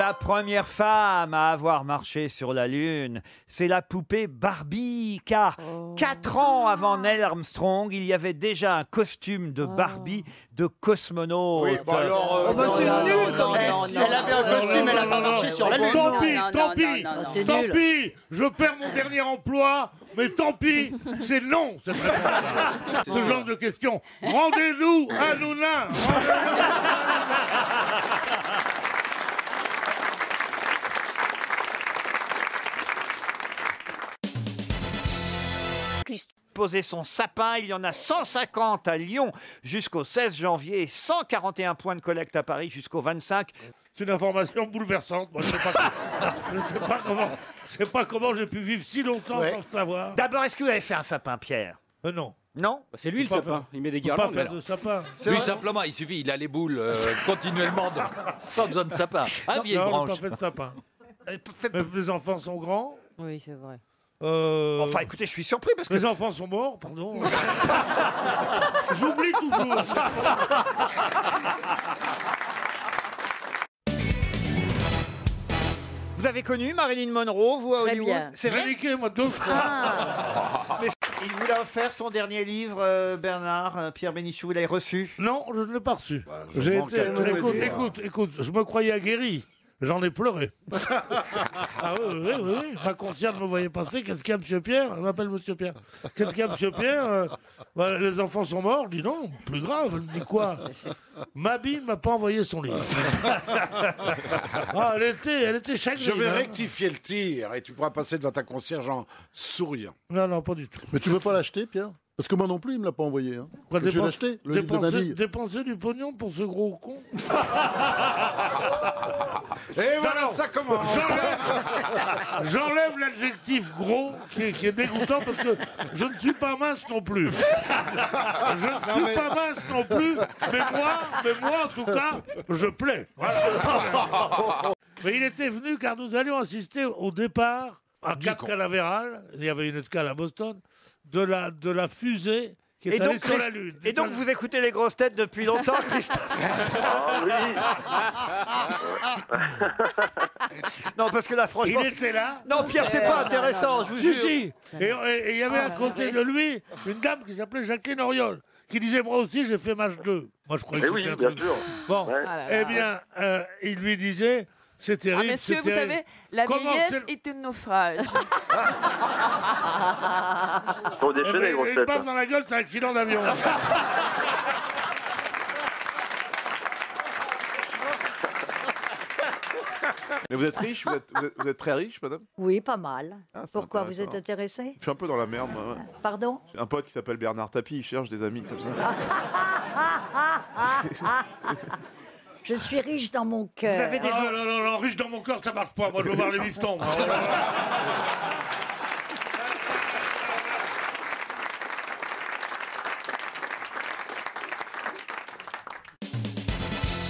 La première femme à avoir marché sur la Lune, c'est la poupée Barbie, car 4 ans avant Neil Armstrong, il y avait déjà un costume de Barbie de cosmonaute. Oui, bon alors, c'est nul comme question. Elle avait un costume, elle n'a pas marché sur la Lune. Tant pis, tant nul. pis, je perds mon dernier emploi, mais tant pis, c'est non, ce genre de questions. Rendez-nous à Nouna. Poser son sapin, il y en a 150 à Lyon jusqu'au 16 janvier et 141 points de collecte à Paris jusqu'au 25. C'est une information bouleversante. Moi, je sais pas comment j'ai pu vivre si longtemps sans le savoir. D'abord, est-ce que vous avez fait un sapin, Pierre? Non. Non? C'est lui le Pas sapin, il met des Pas guirlandes. faire de sapin. Lui, simplement, il suffit, il a les boules continuellement, donc pas besoin de sapin. Ah, vieille Non, branche. pas fait de sapin. Mais mes enfants sont grands. Oui, c'est vrai. Enfin, écoutez, je suis surpris parce que... Mes enfants sont morts, pardon. J'oublie toujours. Vous avez connu Marilyn Monroe, vous, à Très Hollywood? bien. C'est J'ai vrai? niqué, moi, 2 fois. Mais il vous a offert son dernier livre, Bernard, Pierre Bénichou, vous l'avez reçu? Non, je ne l'ai pas reçu. J'ai manque à tout Écoute, je me croyais guéri. J'en ai pleuré. Ah oui. Ma concierge me voyait passer. Qu'est-ce qu'il y a, monsieur Pierre? Elle m'appelle monsieur Pierre. Qu'est-ce qu'il y a, monsieur Pierre? Les enfants sont morts. Je dis non, plus grave. Elle me dit quoi? Mabi ne m'a pas envoyé son livre. Ah, elle était chagrine. Je vais hein. rectifier le tir et tu pourras passer devant ta concierge en souriant. Non, pas du tout. Mais tu veux pas l'acheter, Pierre? Parce que moi non plus, il me l'a pas envoyé. Hein. Quoi, Je vais l'acheter, le livre de Mamie. dépenser du pognon pour ce gros con. Et voilà, ça commence. J'enlève l'adjectif gros qui est dégoûtant parce que je ne suis pas mince non plus. Je ne suis pas mince non plus, mais moi en tout cas, je plais. Voilà. Mais il était venu car nous allions assister au départ à Cap Canaveral, il y avait une escale à Boston, de la fusée qui est allée sur la Lune. Et donc vous écoutez les grosses têtes depuis longtemps, Christophe? Non, parce que là, franchement... Il était là. Non, Pierre, c'est pas intéressant, je vous jure. Si. Et il y avait à côté de lui une dame qui s'appelait Jacqueline Auriol, qui disait moi aussi j'ai fait match 2. Moi je croyais que c'était un truc. Bon, eh bien, il lui disait c'est terrible. Monsieur, vous savez, la vieillesse est un naufrage. Faut déchaîner, grosse Une tête. baffe dans la gueule, c'est un accident d'avion. Mais vous êtes riche, vous êtes très riche, madame? Oui, pas mal. Ah, c'est Pourquoi vous intéressant. êtes intéressé? Je suis un peu dans la merde, moi. Ouais. Pardon? J'ai un pote qui s'appelle Bernard Tapie, il cherche des amis comme ça. Je suis riche dans mon cœur. Vous avez des... Non, riche dans mon cœur, ça marche pas. Moi, je veux voir les bifetons.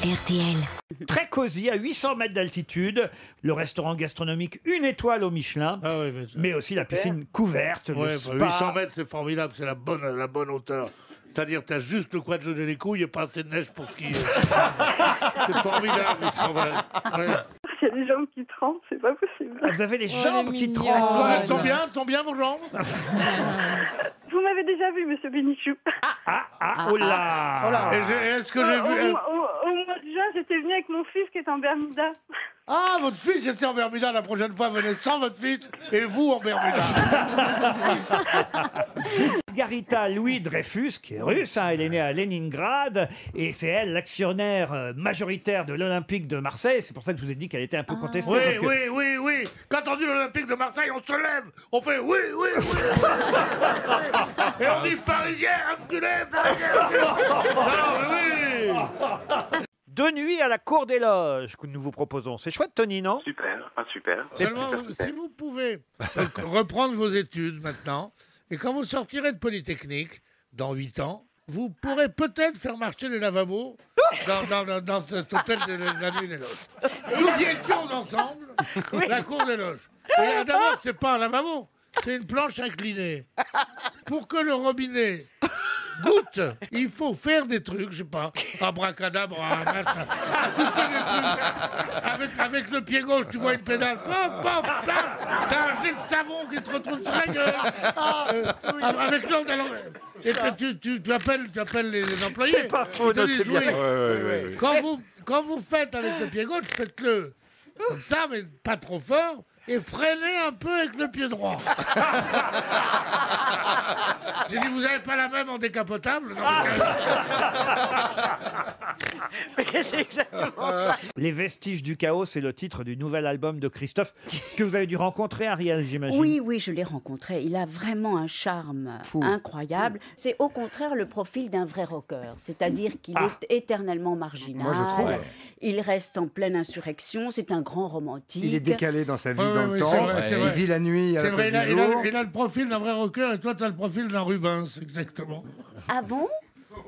RTL. Très cosy, à 800 mètres d'altitude, le restaurant gastronomique 1 étoile au Michelin, mais aussi la piscine couverte, le Ouais, spa. 800 mètres, c'est formidable, c'est la bonne hauteur. C'est-à-dire, t'as juste le coin de jeter les couilles et pas assez de neige pour skier. C'est formidable, 800 mètres. Ouais. Il y a des jambes qui tremblent, c'est pas possible. Vous avez les jambes qui tremblent. Elles sont bien vos jambes? Vous m'avez déjà vu, monsieur Bénichou. Oh là. Est-ce que j'ai vu... Au mois de juin, j'étais venue avec mon fils qui est en Bermuda. Ah, votre fils était en Bermuda. La prochaine fois, venez sans votre fils et vous en Bermuda. Margarita Louis Dreyfus, qui est russe, hein, elle est née à Leningrad, et c'est elle l'actionnaire majoritaire de l'Olympique de Marseille. C'est pour ça que je vous ai dit qu'elle était un peu contestée. parce que... Oui. Quand on dit l'Olympique de Marseille, on se lève. On fait oui. Et on dit Parisien, enculé, Parisien. Non, mais oui. Deux nuits à la Cour des Loges que nous vous proposons. C'est chouette, Tony, non? Super, super. Seulement, si vous pouvez reprendre vos études maintenant, et quand vous sortirez de Polytechnique, dans 8 ans, vous pourrez peut-être faire marcher les lavabos dans cet hôtel de la Nuit des Loges. Nous y étions ensemble, la Cour des Loges. Et d'abord, c'est pas un lavabo, c'est une planche inclinée. Pour que le robinet Goutte. Il faut faire des trucs, je sais pas, abracadabra, machin. Tu fais des trucs. Avec le pied gauche, tu vois une pédale. Pop, pop, paf. T'as un jet de savon qui te retrouve sur la gueule. Avec l'autre, alors... Et tu appelles les employés. C'est pas faux, Ils te disent, notez bien. oui. Quand vous faites avec le pied gauche, faites-le comme ça, mais pas trop fort, et freinez un peu avec le pied droit. J'ai dit, vous n'avez pas la même en décapotable? Non, Mais c'est exactement ça. Les vestiges du chaos, c'est le titre du nouvel album de Christophe que vous avez dû rencontrer, Ariel, j'imagine. Oui, je l'ai rencontré. Il a vraiment un charme incroyable. C'est au contraire le profil d'un vrai rocker, c'est-à-dire qu'il est éternellement marginal. Moi, je trouve. Il reste en pleine insurrection. C'est un grand romantique. Il est décalé dans sa vie dans le temps. c'est Il vrai. vit la nuit à la place du jour. Il a le profil d'un vrai rocker et toi, tu as le profil d'un Rubens, exactement. Ah bon?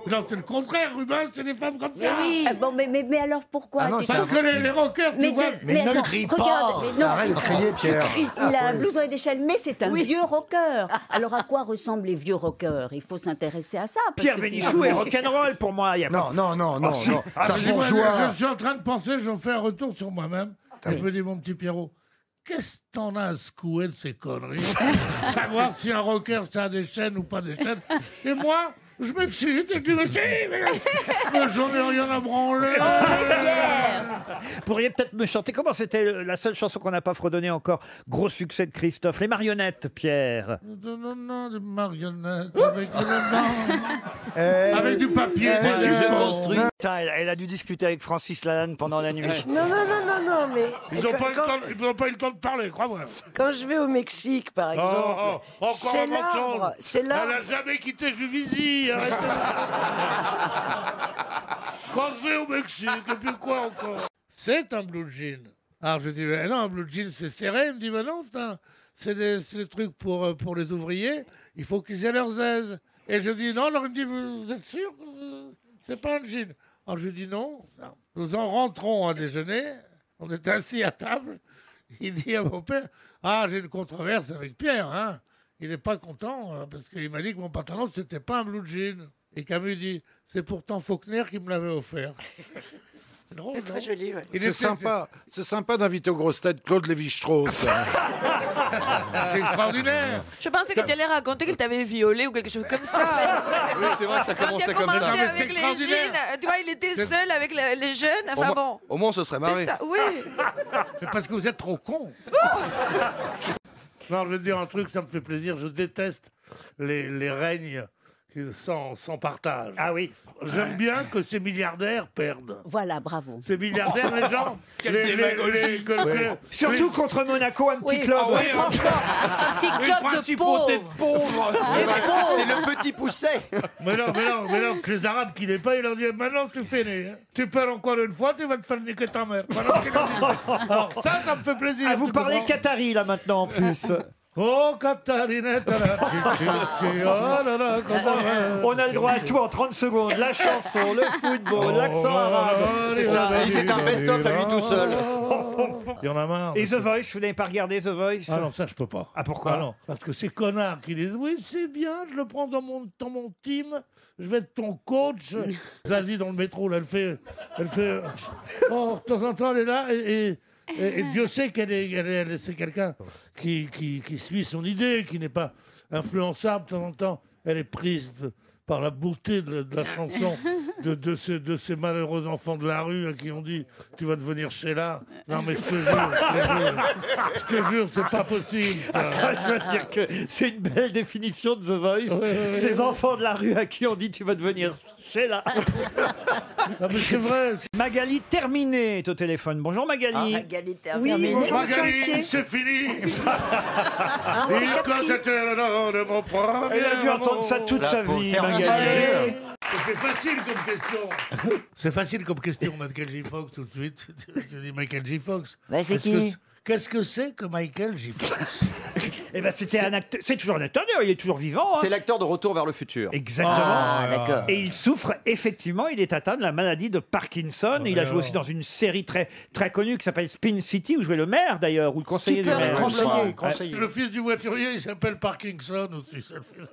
Non, c'est le contraire, Rubens, c'est des femmes comme ça. Oui. Bon, mais alors pourquoi? Ah non, Parce que les rockers, tu vois... Mais ne attends, crie regarde, pas. mais non, Arrête de crier, Pierre. Il a un blouson et des chaînes, mais c'est un vieux rocker. Alors à quoi ressemblent les vieux rockers? Il faut s'intéresser à ça. parce Pierre que Bénichou est finalement- rock'n'roll pour moi. Il y a pas- Non. si. Ah, C'est si, un Moi, bourgeois. je suis en train de penser, j'en fais un retour sur moi-même. Et je me dis, mon petit Pierrot, qu'est-ce que t'en as à secouer de ces conneries? Savoir si un rocker, ça a des chaînes ou pas des chaînes. Et moi, je m'excite et je dis, mais si, mais j'en ai rien à branler. Vous pourriez peut-être me chanter. Comment c'était la seule chanson qu'on n'a pas fredonnée encore? Gros succès de Christophe. Les marionnettes, Pierre. Non, des marionnettes avec avec du papier. Putain, elle a dû discuter avec Francis Lalanne pendant la nuit. Non, mais Ils n'ont pas eu le temps de parler, crois-moi. quand je vais au Mexique, par exemple, Encore c'est un mensonge. l'arbre, c'est Elle l'arbre. n'a jamais quitté Juvisy. Arrêtez. Quand je vais au Mexique, et puis quoi encore? C'est un blue jean. Alors je dis, mais non, un blue jean c'est serré. Il me dit, mais non, c'est des trucs pour les ouvriers. Il faut qu'ils aient leurs aises. Et je dis, non, alors il me dit, vous êtes sûr que c'est pas un jean? Alors je dis, non. Nous en rentrons à déjeuner. On est assis à table. Il dit à mon père, ah, j'ai une controverse avec Pierre, hein. Il n'est pas content parce qu'il m'a dit que mon pantalon, c'était pas un blue jean. Et Camus dit, c'est pourtant Faulkner qui me l'avait offert. C'est drôle, C'est très joli, ouais. C'est sympa d'inviter au gros stade Claude Lévi-Strauss. C'est extraordinaire. Je pensais que tu allais raconter qu'il t'avait violé ou quelque chose comme ça. Oui, c'est vrai que ça Quand il commençait a comme commencé ça. mais c'est avec les extraordinaire. jeans, tu vois, il était seul avec les jeunes. Enfin bon, Au moins, on se serait c'est marré. ça, oui. Mais parce que vous êtes trop con. Non, je vais te dire un truc, ça me fait plaisir. Je déteste les règnes sans partage. Ah oui. J'aime bien que ces milliardaires perdent. Voilà, bravo. Ces milliardaires, les gens... Surtout contre Monaco, un petit club. Franchement, un petit club de pauvres. C'est le petit pousset. Mais non, que les Arabes qui les payent, ils leur disent maintenant tu fais né. Hein. Tu perds encore une fois, tu vas te faire niquer ta mère. Voilà ce qu'ils leur disent. Alors ça me fait plaisir. Ah, vous tu parlez comprends. Qatari là maintenant en plus. Oh, Catarinette, oh là là, On a le droit à tout en 30 secondes. La chanson, le football, l'accent arabe. C'est ça. C'est un best-of à lui tout seul. Il y en a marre. Et The Voice, vous n'avez pas regardé The Voice? Ah non, ça je peux pas. Ah, pourquoi? Ah non, parce que ces connards qui disent oui c'est bien, je le prends dans mon team, je vais être ton coach. Zazie dans le métro, là, elle fait, oh de temps en temps elle est là et Dieu sait c'est quelqu'un qui suit son idée, qui n'est pas influençable de temps en temps. Elle est prise par la beauté de la chanson de ces malheureux enfants de la rue à qui on dit tu vas devenir Sheila. Non mais je te jure, c'est pas possible. Ça, je veux dire que c'est une belle définition de The Voice. Ces enfants de la rue à qui on dit tu vas devenir Sheila. Non mais c'est vrai. Magali Terminé est au téléphone. Bonjour Magali. Magali Oui, terminé. Magali, c'est fini. Et quand c'était le nom de mon premier Elle a dû entendre ça toute sa vie, Magali. C'est facile comme question. C'est facile comme question, Michael J. Fox, tout de suite. Tu dis Michael J. Fox. Bah, c'est qui? Qu'est-ce que c'est que Michael J. Fox? Eh ben, c'était un acteur. C'est toujours un acteur, d'ailleurs, il est toujours vivant. Hein. C'est l'acteur de Retour vers le futur. Exactement. d'accord. Et il souffre, effectivement, il est atteint de la maladie de Parkinson. Il a joué aussi dans une série très, très connue qui s'appelle Spin City, où jouait le maire, d'ailleurs, ou le conseiller du maire. Le fils du voiturier, il s'appelle Parkinson aussi. C'est le fils.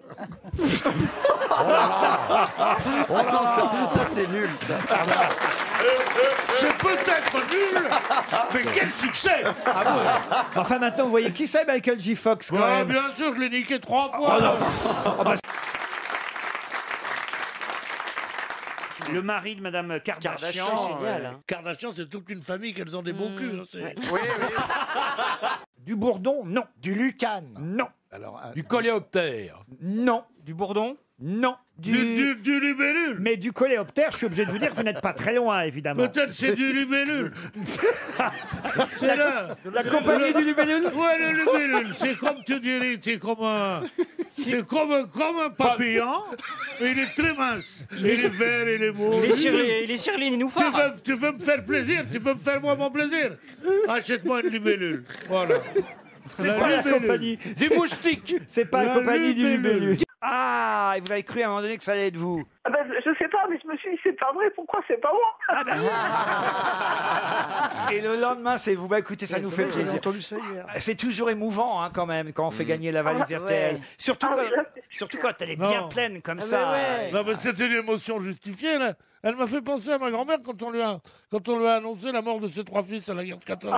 Ça c'est nul. Ça. C'est peut-être nul, mais quel succès! Ah ouais. Enfin, maintenant, vous voyez qui c'est, Michael J. Fox, quand Ouais, même. bien sûr, je l'ai niqué 3 fois. Le mari de Madame Kardashian. Kardashian, c'est toute une famille qu'elles ont des beaux culs. Hein, c'est- Oui, oui. Du bourdon, non. Du Lucan. Non. Alors, Du coléoptère. Non. Du bourdon? Non. Du libellule. Mais du coléoptère, je suis obligé de vous dire que vous n'êtes pas très loin, évidemment. Peut-être c'est du libellule. C'est là. La compagnie du libellule. Ouais, le libellule. C'est comme tu dirais, c'est comme un papillon. Et il est très mince. Il est vert, il est beau. Il est Shirley Nénoufar. Tu veux me faire plaisir, tu veux me faire moi mon plaisir. Achète-moi une libellule. Voilà. C'est pas la compagnie. Des moustiques. C'est pas la La compagnie du libellule. libellule. Ah, et vous avez cru à un moment donné que ça allait être vous. Ah ben, je sais pas, mais je me suis dit, c'est pas vrai, pourquoi c'est pas moi? Et le lendemain, c'est vous. Bah écoutez, ça nous fait J'ai plaisir. entendu ça hier. C'est toujours émouvant, hein, quand même, quand on fait gagner la valise RTL. Surtout, surtout quand elle est bien Non. pleine comme ça. Non, mais c'était une émotion justifiée, là. Elle m'a fait penser à ma grand-mère quand on lui a annoncé la mort de ses 3 fils à la guerre de 14.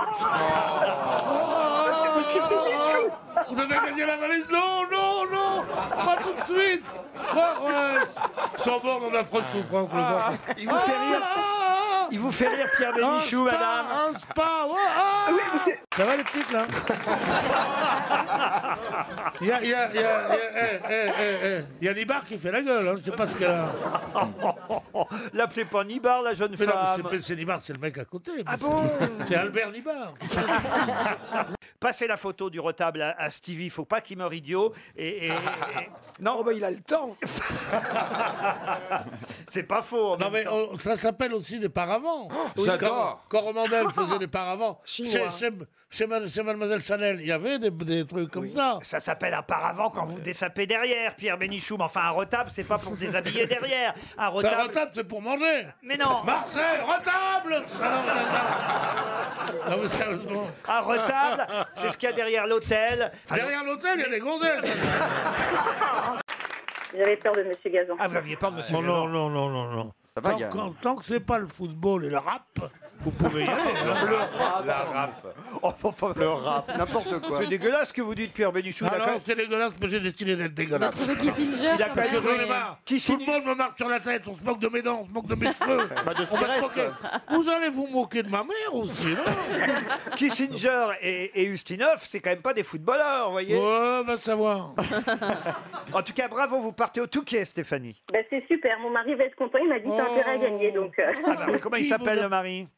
Vous avez gagné la valise? Non, non, non, pas tout de suite. Ouais, sans mort dans l'affreuse souffrance. Il vous fait rire. Il vous fait rire, Pierre Bénichou, madame. Un spa, ça va les petites, là? Il y a Nibar qui fait la gueule, hein. Je sais pas ce qu'elle a. L'appelez pas Nibar, la jeune Mais non, femme. mais c'est Nibar, c'est le mec à côté. Ah bon? C'est Albert Nibar. Passez la photo du retable à Stevie, faut pas qu'il meure idiot. Non, il a le temps. c'est pas faux. en Non, même mais temps. ça s'appelle aussi des paravents. J'adore. Coromandel faisait des paravents. Chinois. Chez Mademoiselle Chanel, il y avait des trucs comme ça. Ça s'appelle un paravent quand vous désapez derrière, Pierre Bénichou. Mais enfin, un retable, c'est pas pour se déshabiller derrière. Un Ça, retable. retable, c'est pour manger. Mais non. Marcel, retable. Non, mais sérieusement. Un retable, c'est ce qu'il y a derrière l'hôtel. Derrière l'hôtel, il y a des gonzesses. J'avais peur de Monsieur Gazan. Ah, vous aviez peur de monsieur Oh, Gazan. non. Ça va, Tant que c'est pas le football et le rap, vous pouvez y aller. Oh, Le rap, n'importe quoi. c'est dégueulasse ce que vous dites, Pierre Bénichou. Ah d'accord. non, c'est dégueulasse, mais j'ai décidé d'être dégueulasse. Kissinger. Il a quand Parce que même j'en ai marre. Qui Tout le monde me marque sur la tête, on se moque de mes dents, on se moque de mes cheveux. de On va se stress, moquer. Vous allez vous moquer de ma mère aussi, non? Kissinger et Ustinov, c'est quand même pas des footballeurs, vous voyez. Ouais, va savoir. En tout cas, bravo, vous partez au Touquet, Stéphanie. Ben, c'est super, mon mari va être content, il m'a dit t'as intérêt à gagner, donc Ah bah oui, comment il Qui s'appelle vous a- le mari?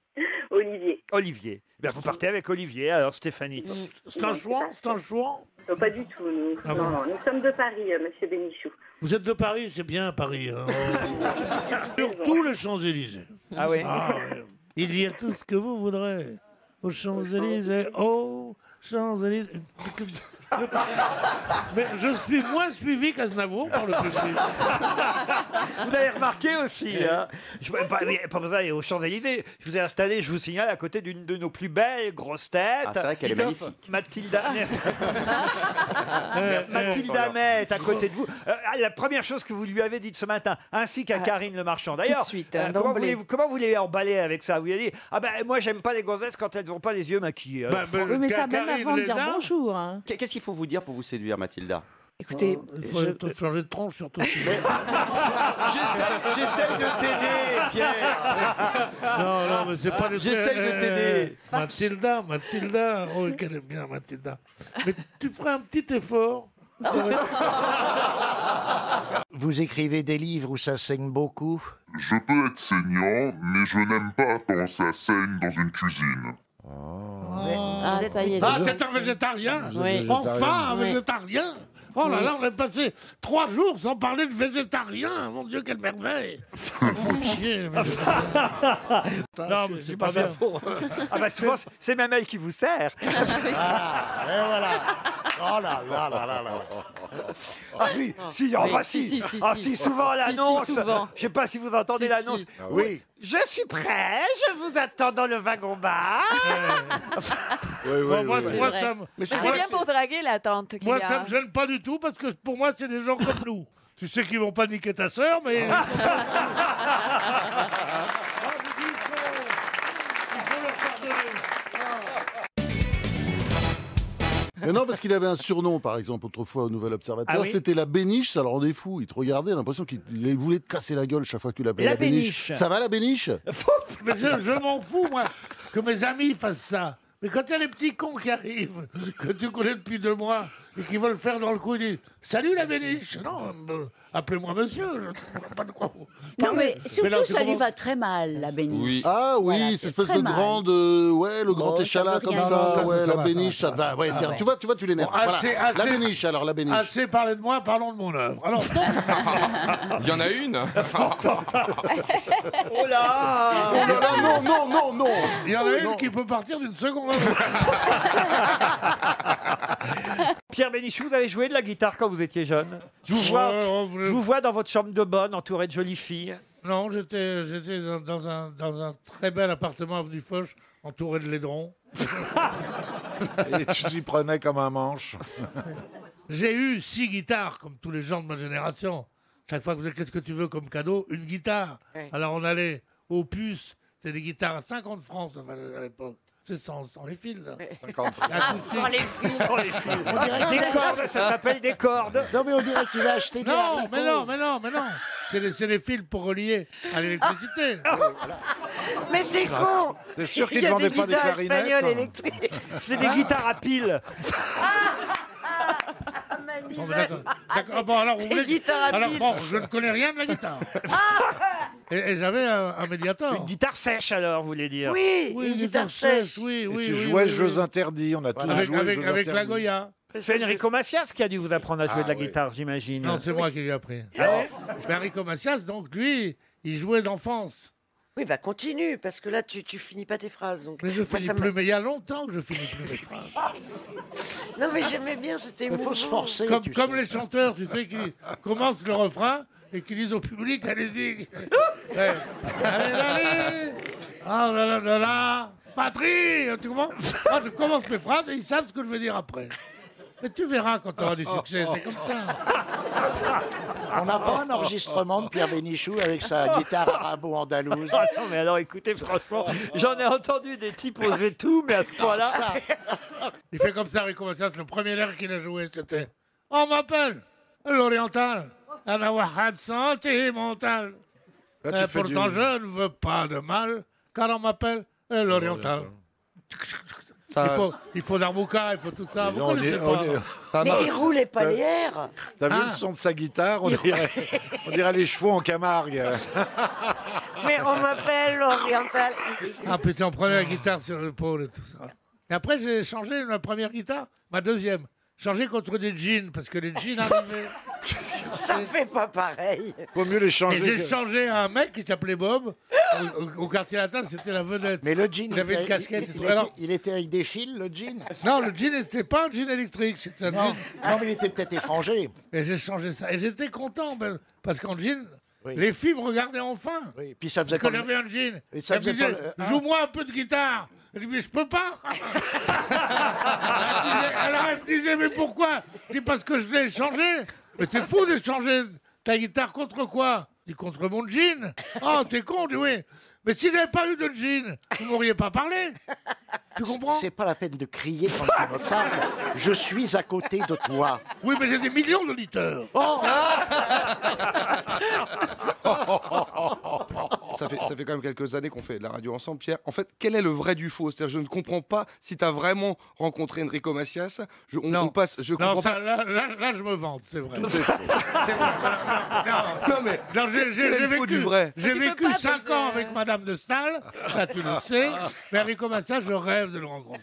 Olivier. Olivier. Ben, vous partez avec Olivier, alors Stéphanie. C'est un chouan, c'est un chouan. Pas du tout, nous. Ah non, bon non, nous sommes de Paris, Monsieur Bénichou. Vous êtes de Paris, c'est bien Paris. Hein. Sur tous les Champs-Élysées. Ah oui. Ah, ouais. Il y a tout ce que vous voudrez. Aux Champs-Élysées, aux Champs-Élysées. Mais je suis moins suivi qu'Aznavour par le PC. Vous avez remarqué aussi, hein. Pas besoin d'aller aux Champs-Élysées. Je vous ai installé, je vous signale, à côté d'une de nos plus belles grosses têtes. Ah, c'est vrai qu'elle est magnifique. Mathilda. Mathilda May est à côté de vous. La première chose que vous lui avez dite ce matin, ainsi qu'à Karine Le Marchand. D'ailleurs, Tout de suite, comment vous les emballez avec ça? Vous lui avez dit, ah ben moi j'aime pas les gonzesses quand elles n'ont pas les yeux maquillés. Oui, mais ça, même avant de dire bonjour. Hein. Qu'est-ce qu'il faut vous dire pour vous séduire, Mathilda? Écoutez, Il faut changer de tronche surtout. J'essaie de t'aider, Pierre. Non, mais c'est pas des J'essaie de t'aider. Mathilda. Oh, qu'elle est bien, Mathilda. Mais tu ferais un petit effort. Vous écrivez des livres où ça saigne beaucoup? Je peux être saignant, mais je n'aime pas quand ça saigne dans une cuisine. Ah, ça y est. Ah, c'est un végétarien. Oui. Enfin, un Oui. végétarien. Oh là là, on a passé 3 jours sans parler de végétarien. Mon Dieu, quelle merveille. Ils font chier, les végétariens. Non, mais c'est pas bien. Ah bah souvent, c'est même elle qui vous sert. Ah, et voilà. Oh là là là là là. Ah oui, si, oh, bah si. Ah si, souvent l'annonce. souvent. Je sais pas si vous entendez l'annonce. Oui. Je suis prêt, je vous attends dans le wagon-bar. Bon, moi, ça me... Mais c'est bien pour draguer la tante. Moi, ça me gêne pas du tout parce que pour moi, c'est des gens comme nous. Tu sais qu'ils vont pas niquer ta sœur, mais. Mais non, parce qu'il avait un surnom, par exemple, autrefois au Nouvel Observateur. Ah oui C'était la Béniche, ça le rendait fou. Il te regardait, l'impression qu'il voulait te casser la gueule chaque fois que tu l'appelais La la Béniche. Béniche. Ça va, la Béniche? Mais je m'en fous, moi, que mes amis fassent ça. Mais quand il y a les petits cons qui arrivent, que tu connais depuis 2 mois, et qui veulent faire dans le coup, ils disent « Salut la Béniche !» Non, appelez-moi monsieur, je ne vois pas de quoi vous Non, mais surtout, là, c'est ça lui comment- va très mal, la béniche. Oui. Ah oui, Voilà, cette c'est espèce très de mal. grande, ouais, le grand Oh, ça échalas veut comme rien ça, dire. ouais, Ça la va, Béniche, ça ça va, ouais, tiens, ouais. tu vois, tu l'énerves. Bon, Voilà. assez- La Béniche, alors, la Béniche. Assez parlé de moi, parlons de mon œuvre. Alors, Il y en a une. Oh là. Oh là là, non, non, non, non. il y en a une qui peut partir d'une seconde à l'autre. Pierre Bénichou, vous avez joué de la guitare quand vous étiez jeune? Je vous vois dans votre chambre de bonne, entouré de jolies filles. Non, j'étais dans un très bel appartement avenue Foch, entouré de laidrons. Et tu t'y prenais comme un manche. J'ai eu 6 guitares, comme tous les gens de ma génération. Chaque fois que vous dites qu'est-ce que tu veux comme cadeau, une guitare. Ouais. Alors on allait au puce, c'était des guitares à 50 francs ça, à l'époque. C'est sans les fils, là. 50 francs. Sans les fils. Sans les fils. Des cordes, ça s'appelle des cordes. Non, mais on dirait qu'il va acheter des Non, haricots. mais non. C'est les fils pour relier à l'électricité. Mais c'est con. T'es sûr Il qu'ils y ne a des vendaient pas des guitares clarinettes espagnoles électriques. C'est des guitares à piles. Bon, mais d'accord. Ah, bon, alors, vous Des voulez... guitares à alors piles. bon, je ne connais rien de la guitare. Et j'avais un médiator. Une guitare sèche, alors, vous voulez dire? Oui, Oui, une guitare sèche. Oui, Et oui. tu oui, jouais oui, Jeux oui. interdits, on a tous joué Avec Jeux la interdits. Goya. C'est Enrico Macias qui a dû vous apprendre à jouer de la oui. guitare, j'imagine. Non, c'est moi qui lui ai appris. Ah ouais Mais Enrico Macias, donc, lui, il jouait d'enfance. Oui, bah continue, parce que là, tu finis pas tes phrases. Donc... Mais je Moi, finis ça plus, me- mais il y a longtemps que je finis plus mes phrases. Non, mais j'aimais bien, c'était Il faut se émouvant. forcer. Comme les chanteurs, tu sais, qui commencent le refrain et qui disent au public, allez-y. Ouais. Allez. Ah là là là là. Patrie, tu comprends? Moi, je commence mes phrases et ils savent ce que je veux dire après. Mais tu verras quand tu auras du succès, c'est comme ça. On n'a pas un enregistrement de Pierre Bénichou avec sa guitare arabo-andalouse. Ah non, mais alors écoutez, franchement, j'en ai entendu des types oser tout, mais à ce point-là. Il fait comme ça, Enrico Macias, le premier air qu'il a joué, c'était « On m'appelle l'Oriental, Ana Wahad sentimental. Là, tu fais Pourtant, du- je ne veux pas de mal, car on m'appelle l'Oriental. » Il faut Darbuka, il faut tout ça. Vous On connaissez est- pas. on est- Ah, Mais non. il roulait pas les airs. T'as vu Ah. le son de sa guitare? On dirait les chevaux en Camargue. Mais on m'appelle l'Oriental. Ah putain, on prenait la guitare sur l'épaule et tout ça. Et après, j'ai changé ma première guitare, ma deuxième. Changé contre des jeans, parce que les jeans arrivaient. Ça fait pas pareil. Faut mieux les Et changer. j'ai changé à un mec qui s'appelait Bob. Au quartier latin, c'était la vedette. Mais le jean, Il avait une casquette. il et tout. était, Alors, il était avec des fils, le jean. non, le jean, c'était pas un jean électrique, c'était un Non, jean. non, mais il était peut-être étranger. Et j'ai changé ça. Et j'étais content, ben, parce qu'en jean, Oui. les filles me regardaient enfin. Oui, puis ça faisait Parce que comme... j'avais un jean. Et ça Elle me faisait disait, pas le- joue-moi un peu de guitare. Je dis, mais je peux pas. Alors elle me disait, mais pourquoi? Je dis, parce que je l'ai échangé. Mais t'es fou d'échanger ta guitare contre quoi? Je dis, contre mon jean. Oh, t'es con, je dis, oui. Mais si j'avais pas eu de jean, vous m'auriez pas parlé. Tu comprends? C'est pas la peine de crier quand tu me parles. Je suis à côté de toi. Oui, mais j'ai des millions d'auditeurs. Oh Ça fait quand même quelques années qu'on fait de la radio ensemble, Pierre. En fait, quel est le vrai du faux? C'est-à-dire, je ne comprends pas si tu as vraiment rencontré Enrico Macias. On passe, je comprends Non, ça, pas. là, je me vante, c'est vrai. C'est vrai. Non, mais Non, quel est j'ai le faux du vrai? J'ai Mais tu peux vécu pas 5 poser- ans avec Madame de Staël, ça tu le sais. Mais Enrico Macias, je rêve de le rencontrer.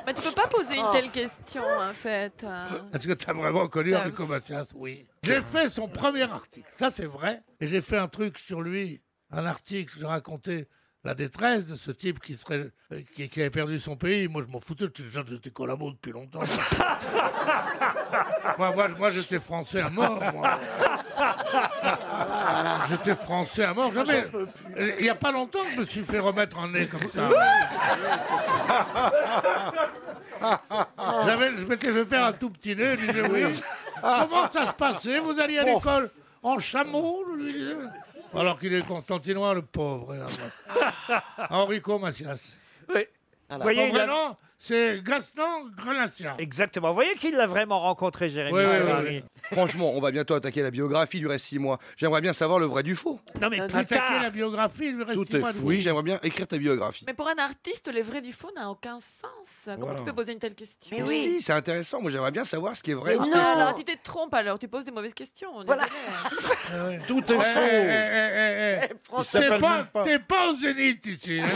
Mais tu peux pas poser une telle question, en fait. Est-ce que tu as vraiment connu Ça Enrico aussi. Macias? Oui. J'ai fait son premier article, ça c'est vrai. Et j'ai fait un truc sur lui, un article, je racontais la détresse de ce type qui avait perdu son pays. Moi je m'en foutais, j'étais collabo depuis longtemps. moi j'étais français à mort. Moi. J'étais français à mort. Il n'y a pas longtemps que je me suis fait remettre un nez comme ça. Je m'étais fait faire un tout petit nez. Je disais, oui. Comment ça se passait? Vous alliez à l'école en chameau? Je lui disais. Alors qu'il est constantinois, le pauvre. Enrico Macias. Oui. Son Voyez, vrai nom, c'est Gaston Grenacia. Exactement. Vous voyez qu'il l'a vraiment rencontré, Jérémy Ferrari. Franchement, on va bientôt attaquer la biographie, il lui reste 6 mois. J'aimerais bien savoir le vrai du faux. Non, mais plus Attaquer tard. la biographie, il lui reste 6 mois. Oui, j'aimerais bien écrire ta biographie. Mais pour un artiste, le vrai du faux n'a aucun sens. Comment Voilà. tu peux poser une telle question? Mais si, c'est intéressant. Moi, j'aimerais bien savoir ce qui est vrai. Mais ce non, qui est faux. alors tu te trompes alors, tu poses des mauvaises questions. Voilà. Tout est faux. Il s'appelle même pas. T'es pas au Zénith ici. Hein.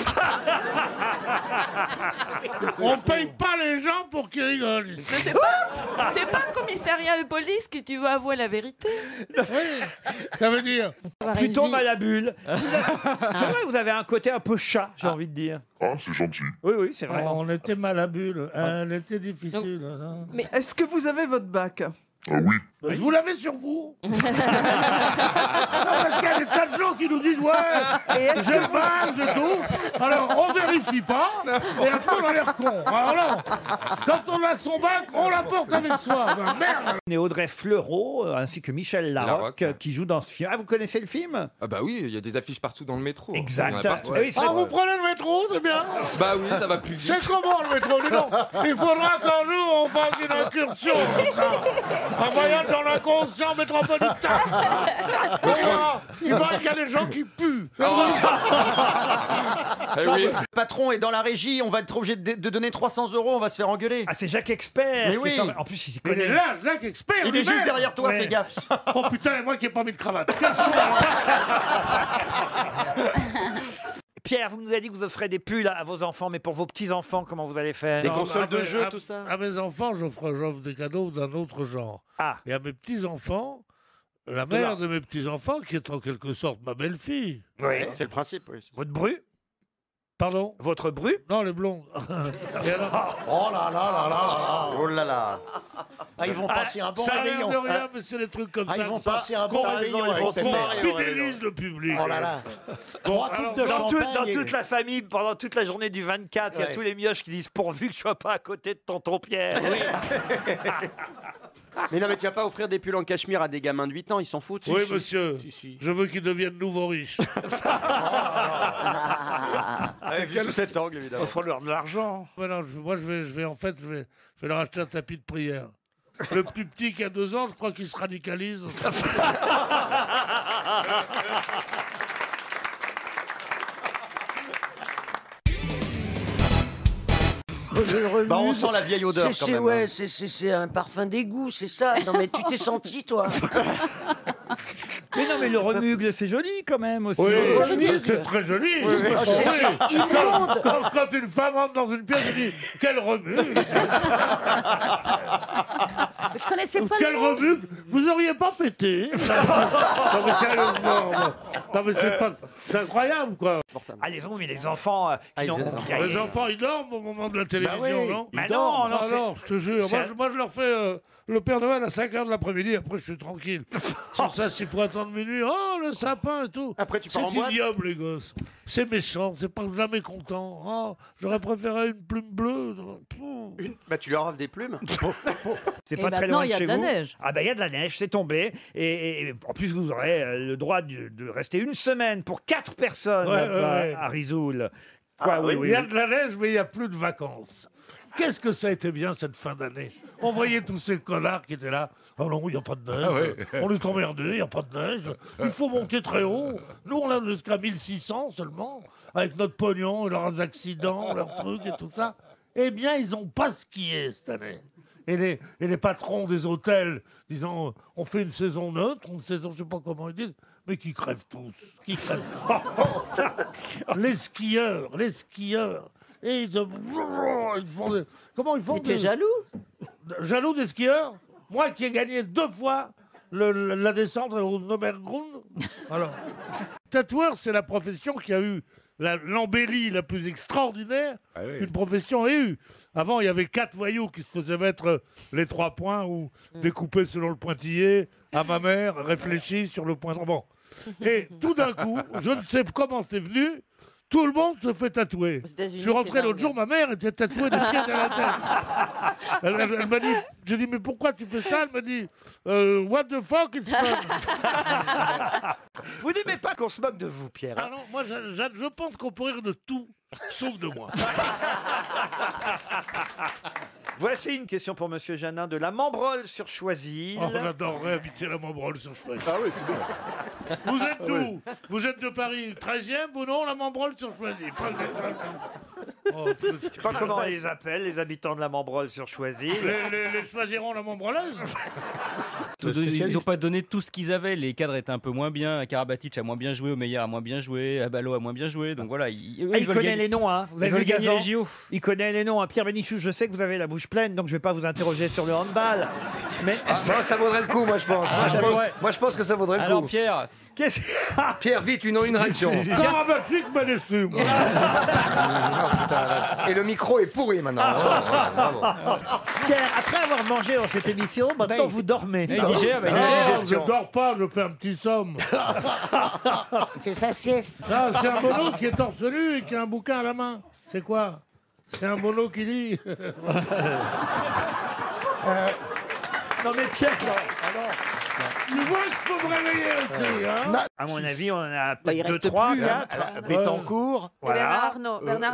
On paye pas les gens pour qu'ils rigolent. Mais c'est pas un commissariat de police que tu veux avouer la vérité. Ça veut dire Plutôt malabule. C'est vrai, vous avez un côté un peu chat, j'ai envie de dire. Ah, c'est gentil. Oui, oui, c'est vrai. On était mal à bulle. Elle était difficile. hein. Mais est-ce que vous avez votre bac? Ah oui. Vous l'avez sur vous. Non, parce qu'il y a des tas de gens qui nous disent ouais, j'ai le bac, j'ai tout. Alors on vérifie pas et après on a l'air con. Alors là, quand on a son bac, on l'apporte avec soi. Ben, merde. Et Audrey Fleurot, ainsi que Michel Larocque, qui joue dans ce film. Ah, vous connaissez le film? Ah bah oui, il y a des affiches partout dans le métro. Exact. Il y en a partout. Oui, c'est Ah, vrai. vous prenez le métro, c'est bien. Bah oui, ça va plus vite. C'est comment le métro? Dis donc, il faudra qu'un jour on fasse une incursion comme ça. Un voyage dans l'inconscient métropolitain. Il paraît qu'il y a des gens qui puent. Eh oui. Le patron est dans la régie, on va être obligé de donner 300 €, on va se faire engueuler. Ah, c'est Jacques Expert. Mais qui oui. est en plus, il s'y Il connaît. est là, Jacques Expert. Il est lui-même. juste derrière toi, Ouais. fais gaffe. Oh putain, et moi qui n'ai pas mis de cravate. Quel fou. Pierre, vous nous avez dit que vous offrez des pulls à vos enfants, mais pour vos petits-enfants, comment vous allez faire? Des Non, consoles de mes- jeux, tout ça. À mes enfants, j'offre des cadeaux d'un autre genre. Ah. Et à mes petits-enfants, la mère de mes petits-enfants, qui est en quelque sorte ma belle-fille. Oui. C'est le principe, oui. Votre bru? Pardon? Votre bru? Non, les blondes. Et alors- Oh là là là là là. Oh là là. Ah, ils vont passer un bon ça a l'air réveillon. de rien, mais c'est des trucs comme Ah, ça. ils vont ça, passer un bon qu'on- réveillon qu'on avec ta mère. fidélise le public. Oh là là. Bon, 3 alors, coupes de Dans champagne. et- toute la famille, pendant toute la journée du 24, il y a Ouais. tous les mioches qui disent pourvu que je sois pas à côté de tonton Pierre. Mais non, mais tu vas pas offrir des pulls en cachemire à des gamins de 8 ans, ils s'en foutent. Oui, Si, monsieur. si. Je veux qu'ils deviennent nouveaux riches. Vu sous cet angle, évidemment. Offre-leur de l'argent. Moi, je vais leur acheter un tapis de prière. Le plus petit qui a 2 ans, je crois qu'il se radicalise. Bah, on sent la vieille odeur quand même. Ouais, hein. c'est un parfum d'égout, c'est ça. Non mais tu t'es senti, toi. Mais non, mais le remugle, c'est joli quand même aussi. Oui, Ça veut dire c'est très joli. Oui, je peux oui. changer. C'est immonde. Quand une femme entre dans une pièce, elle dit « Quel remue !» Je connaissais pas Quel le mot. remue! Vous auriez pas pété? Non mais sérieusement, non mais c'est incroyable quoi. Ah, mais les enfants. Les enfants ils dorment au moment de la télévision, oui, non? Bah non, non, Ah c'est- non, je te jure. Moi, je leur fais le Père Noël à 5h de l'après-midi, après je suis tranquille. Sans ça, s'il faut attendre minuit, oh le sapin et tout. Après, tu pars en C'est boîte. ignoble les gosses. C'est méchant, c'est pas jamais content. Oh, j'aurais préféré une plume bleue. Bah, tu leur offres des plumes. C'est Et pas très maintenant, loin il de y a chez de la vous. neige. Ah ben il y a de la neige, c'est tombé. Et en plus, vous aurez le droit de rester une semaine pour 4 personnes Ouais, là-bas, ouais. à Risoul. Quoi, oui, Il y a de la neige, mais il n'y a plus de vacances. Qu'est-ce que ça a été bien cette fin d'année? On voyait tous ces connards qui étaient là. Oh non, il n'y a pas de neige. On est emmerdés, il n'y a pas de neige. Il faut monter très haut. Nous, on a jusqu'à 1600 seulement, avec notre pognon, et leurs accidents, leurs trucs et tout ça. Eh bien, ils n'ont pas skié cette année. Et les patrons des hôtels, disant, on fait une saison neutre, une saison, je ne sais pas comment ils disent, mais qui crèvent tous. Qui crèvent tous. Les skieurs, et ils font comment ils font? Tu es jaloux? Jaloux des skieurs? Moi qui ai gagné 2 fois la descente au Nürburgring. Alors, tatoueur, c'est la profession qui a eu l'embellie la plus extraordinaire qu'une profession ait eue. Avant, il y avait 4 voyous qui se faisaient mettre les 3 points ou découpés selon le pointillé. À ma mère, réfléchi sur le point. Bon. Et tout d'un coup, je ne sais comment c'est venu, tout le monde se fait tatouer. Je suis rentré l'autre jour, ma mère était tatouée des pieds à la tête. Elle m'a dit, j'ai dit, mais pourquoi tu fais ça? Elle m'a dit, what the fuck, it's fun. Vous n'aimez pas qu'on se moque de vous, Pierre? Ah non, moi je pense qu'on peut rire de tout, sauf de moi. Voici une question pour Monsieur Janin de la Membrolle sur Choisy. Oh, j'adorerais habiter la Membrolle sur Choisy. Ah oui, c'est bien. Vous êtes d'où? Vous êtes de Paris 13e, vous non, la Membrolle sur Choisy. Je ne sais pas comment on les appelle, les habitants de la Membrolle sur Choisy. Les choisiront la Membreleuse. Ils n'ont pas donné tout ce qu'ils avaient. Les cadres étaient un peu moins bien. Karabatic a moins bien joué, Omeyer a moins bien joué, Abalo a moins bien joué. Donc voilà, il connaît les noms, hein. Vous avez vu gagner Gazan, les JO. Il connaît les noms. Hein. Pierre Bénichou, je sais que vous avez la bouche pleine, donc je ne vais pas vous interroger sur le handball. Mais Bon, ça vaudrait le coup, moi je pense. Moi je pense que ça vaudrait le coup. Alors Pierre, Pierre, vite, une réaction. Karabatic m'a déçu. Et le micro est pourri maintenant. Pierre, après avoir mangé dans cette émission, maintenant vous dormez. Je ne dors pas, je fais un petit somme. Il fait sa sieste. Non, c'est un mono qui est torse nu et qui a un bouquin à la main. C'est quoi? C'est un mono qui lit. Non mais Pierre, Mais moi, je peux me réveiller aussi. Hein. à mon avis, on en a peut-être reste 2, 3, plus, hein. 4. Bettencourt, Voilà. Bernard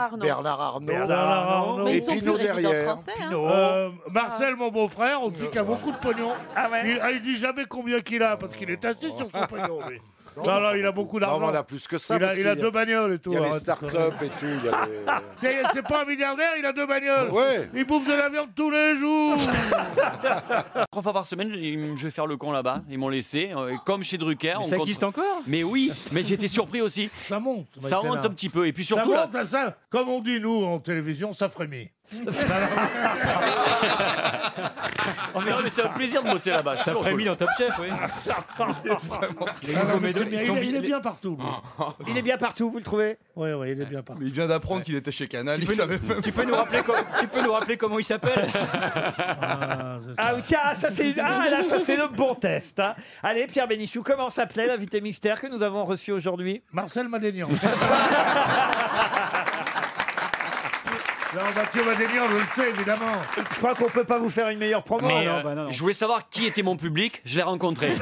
Arnault. Bernard Arnault. Mais et ils sont plus Pinot résidents derrière. français. Hein. Pinot. Marcel, mon beau-frère, aussi, qui a beaucoup de pognon. Ah ouais. Il dit jamais combien qu'il a, parce qu'il est assis sur son pognon, lui. Non, il a beaucoup d'argent. Non, on a plus que ça. Il parce a qu'il 2 bagnoles et tout. Il y a les arrête. startups et tout. Il y a les... C'est pas un milliardaire, il a 2 bagnoles. Ouais. Il bouffe de la viande tous les jours. 3 fois par semaine, je vais faire le con là-bas. Ils m'ont laissé, comme chez Drucker. Ça existe encore? Mais oui, mais j'étais surpris aussi. Ça monte. Ça monte un petit peu. Et puis Ça surtout là. monte, ça, comme on dit nous en télévision, ça frémit. Oh, mais c'est un plaisir de bosser là-bas. Ça ferait mis dans Top Chef, oui. Il est bien partout. Il est bien partout, vous le trouvez? Oui, il est bien partout. Il vient d'apprendre qu'il était chez Canal. Tu peux nous rappeler comment il s'appelle? Ah tiens, ça c'est le bon test. Hein. Allez, Pierre Bénichou, comment s'appelait l'invité mystère que nous avons reçu aujourd'hui? Marcel Madénian. Non, Mathieu Madénian, je le sais, évidemment. Je crois qu'on peut pas vous faire une meilleure promo. Mais non. je voulais savoir qui était mon public. Je l'ai rencontré.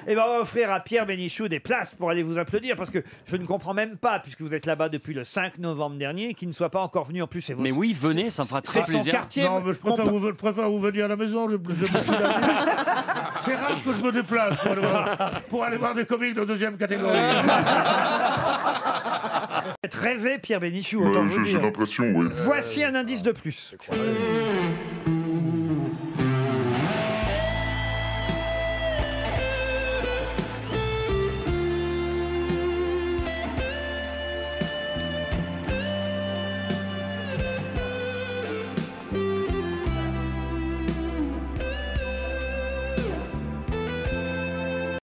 Et ben on va offrir à Pierre Bénichou des places pour aller vous applaudir parce que je ne comprends même pas, puisque vous êtes là-bas depuis le 5 novembre dernier, qu'il ne soit pas encore venu en plus. C'est Mais oui, venez, ça me fera très c'est son plaisir. quartier. Non, mais je préfère vous venir à la maison. C'est rare que je me déplace pour aller voir des comiques de 2e catégorie. Vous êtes rêvé, Pierre Bénichou, autant vous J'ai dire. l'impression, oui. Voici un indice de plus.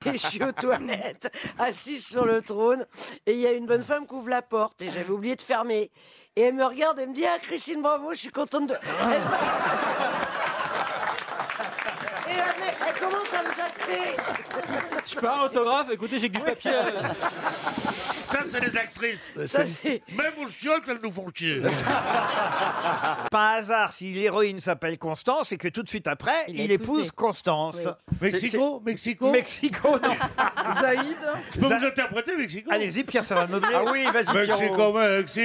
Et je suis aux toilettes, assise sur le trône, et il y a une bonne femme qui ouvre la porte, et j'avais oublié de fermer. Et elle me regarde, elle me dit « Ah, Christine, bravo, je suis contente de... » Et la mec, elle commence à me jacter. Je peux un autographe? Écoutez, j'ai que du papier. Ça, c'est les actrices. Ça, c'est... Même aux chiottes, elles nous font chier. Par hasard, si l'héroïne s'appelle Constance et que tout de suite après, il épouse Constance. Oui. Mexico, Mexico, non. Zaïd. Je peux vous interpréter Mexico? Allez-y, Pierre, ça va meubler. Ah oui, vas-y, Mexico, Mexico,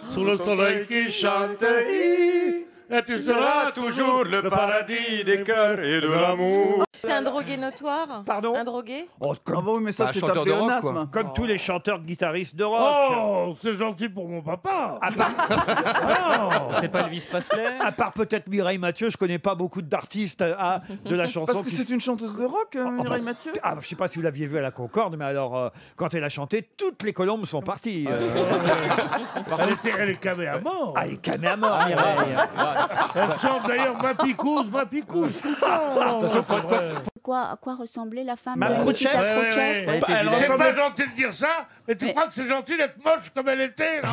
sous le soleil qui chante, et tu seras toujours le paradis des cœurs et de l'amour. C'est un drogué notoire. Pardon? Un drogué? Oh, comme, Ah bon, mais ça, Bah, c'est un chanteur de rock, pléonasme. quoi. comme tous les chanteurs guitaristes de rock. Oh, c'est gentil pour mon papa. À part, C'est pas Elvis Presley? à part peut-être Mireille Mathieu, je connais pas beaucoup d'artistes de la chanson. Parce que c'est une chanteuse de rock, Mireille Mathieu. Ah, je sais pas si vous l'aviez vu à la Concorde, mais alors, quand elle a chanté, toutes les colombes sont parties. Elle est camée à mort. Ah, elle est camée à mort, Mireille. Elle chante d'ailleurs ma picouse tout le temps. À quoi ressemblait la femme Mme de Khrouchtchev. Nikita Ouais, Khrouchtchev? ouais. Elle C'est ressemblait- pas gentil de dire ça, mais tu crois que c'est gentil d'être moche comme elle était, non?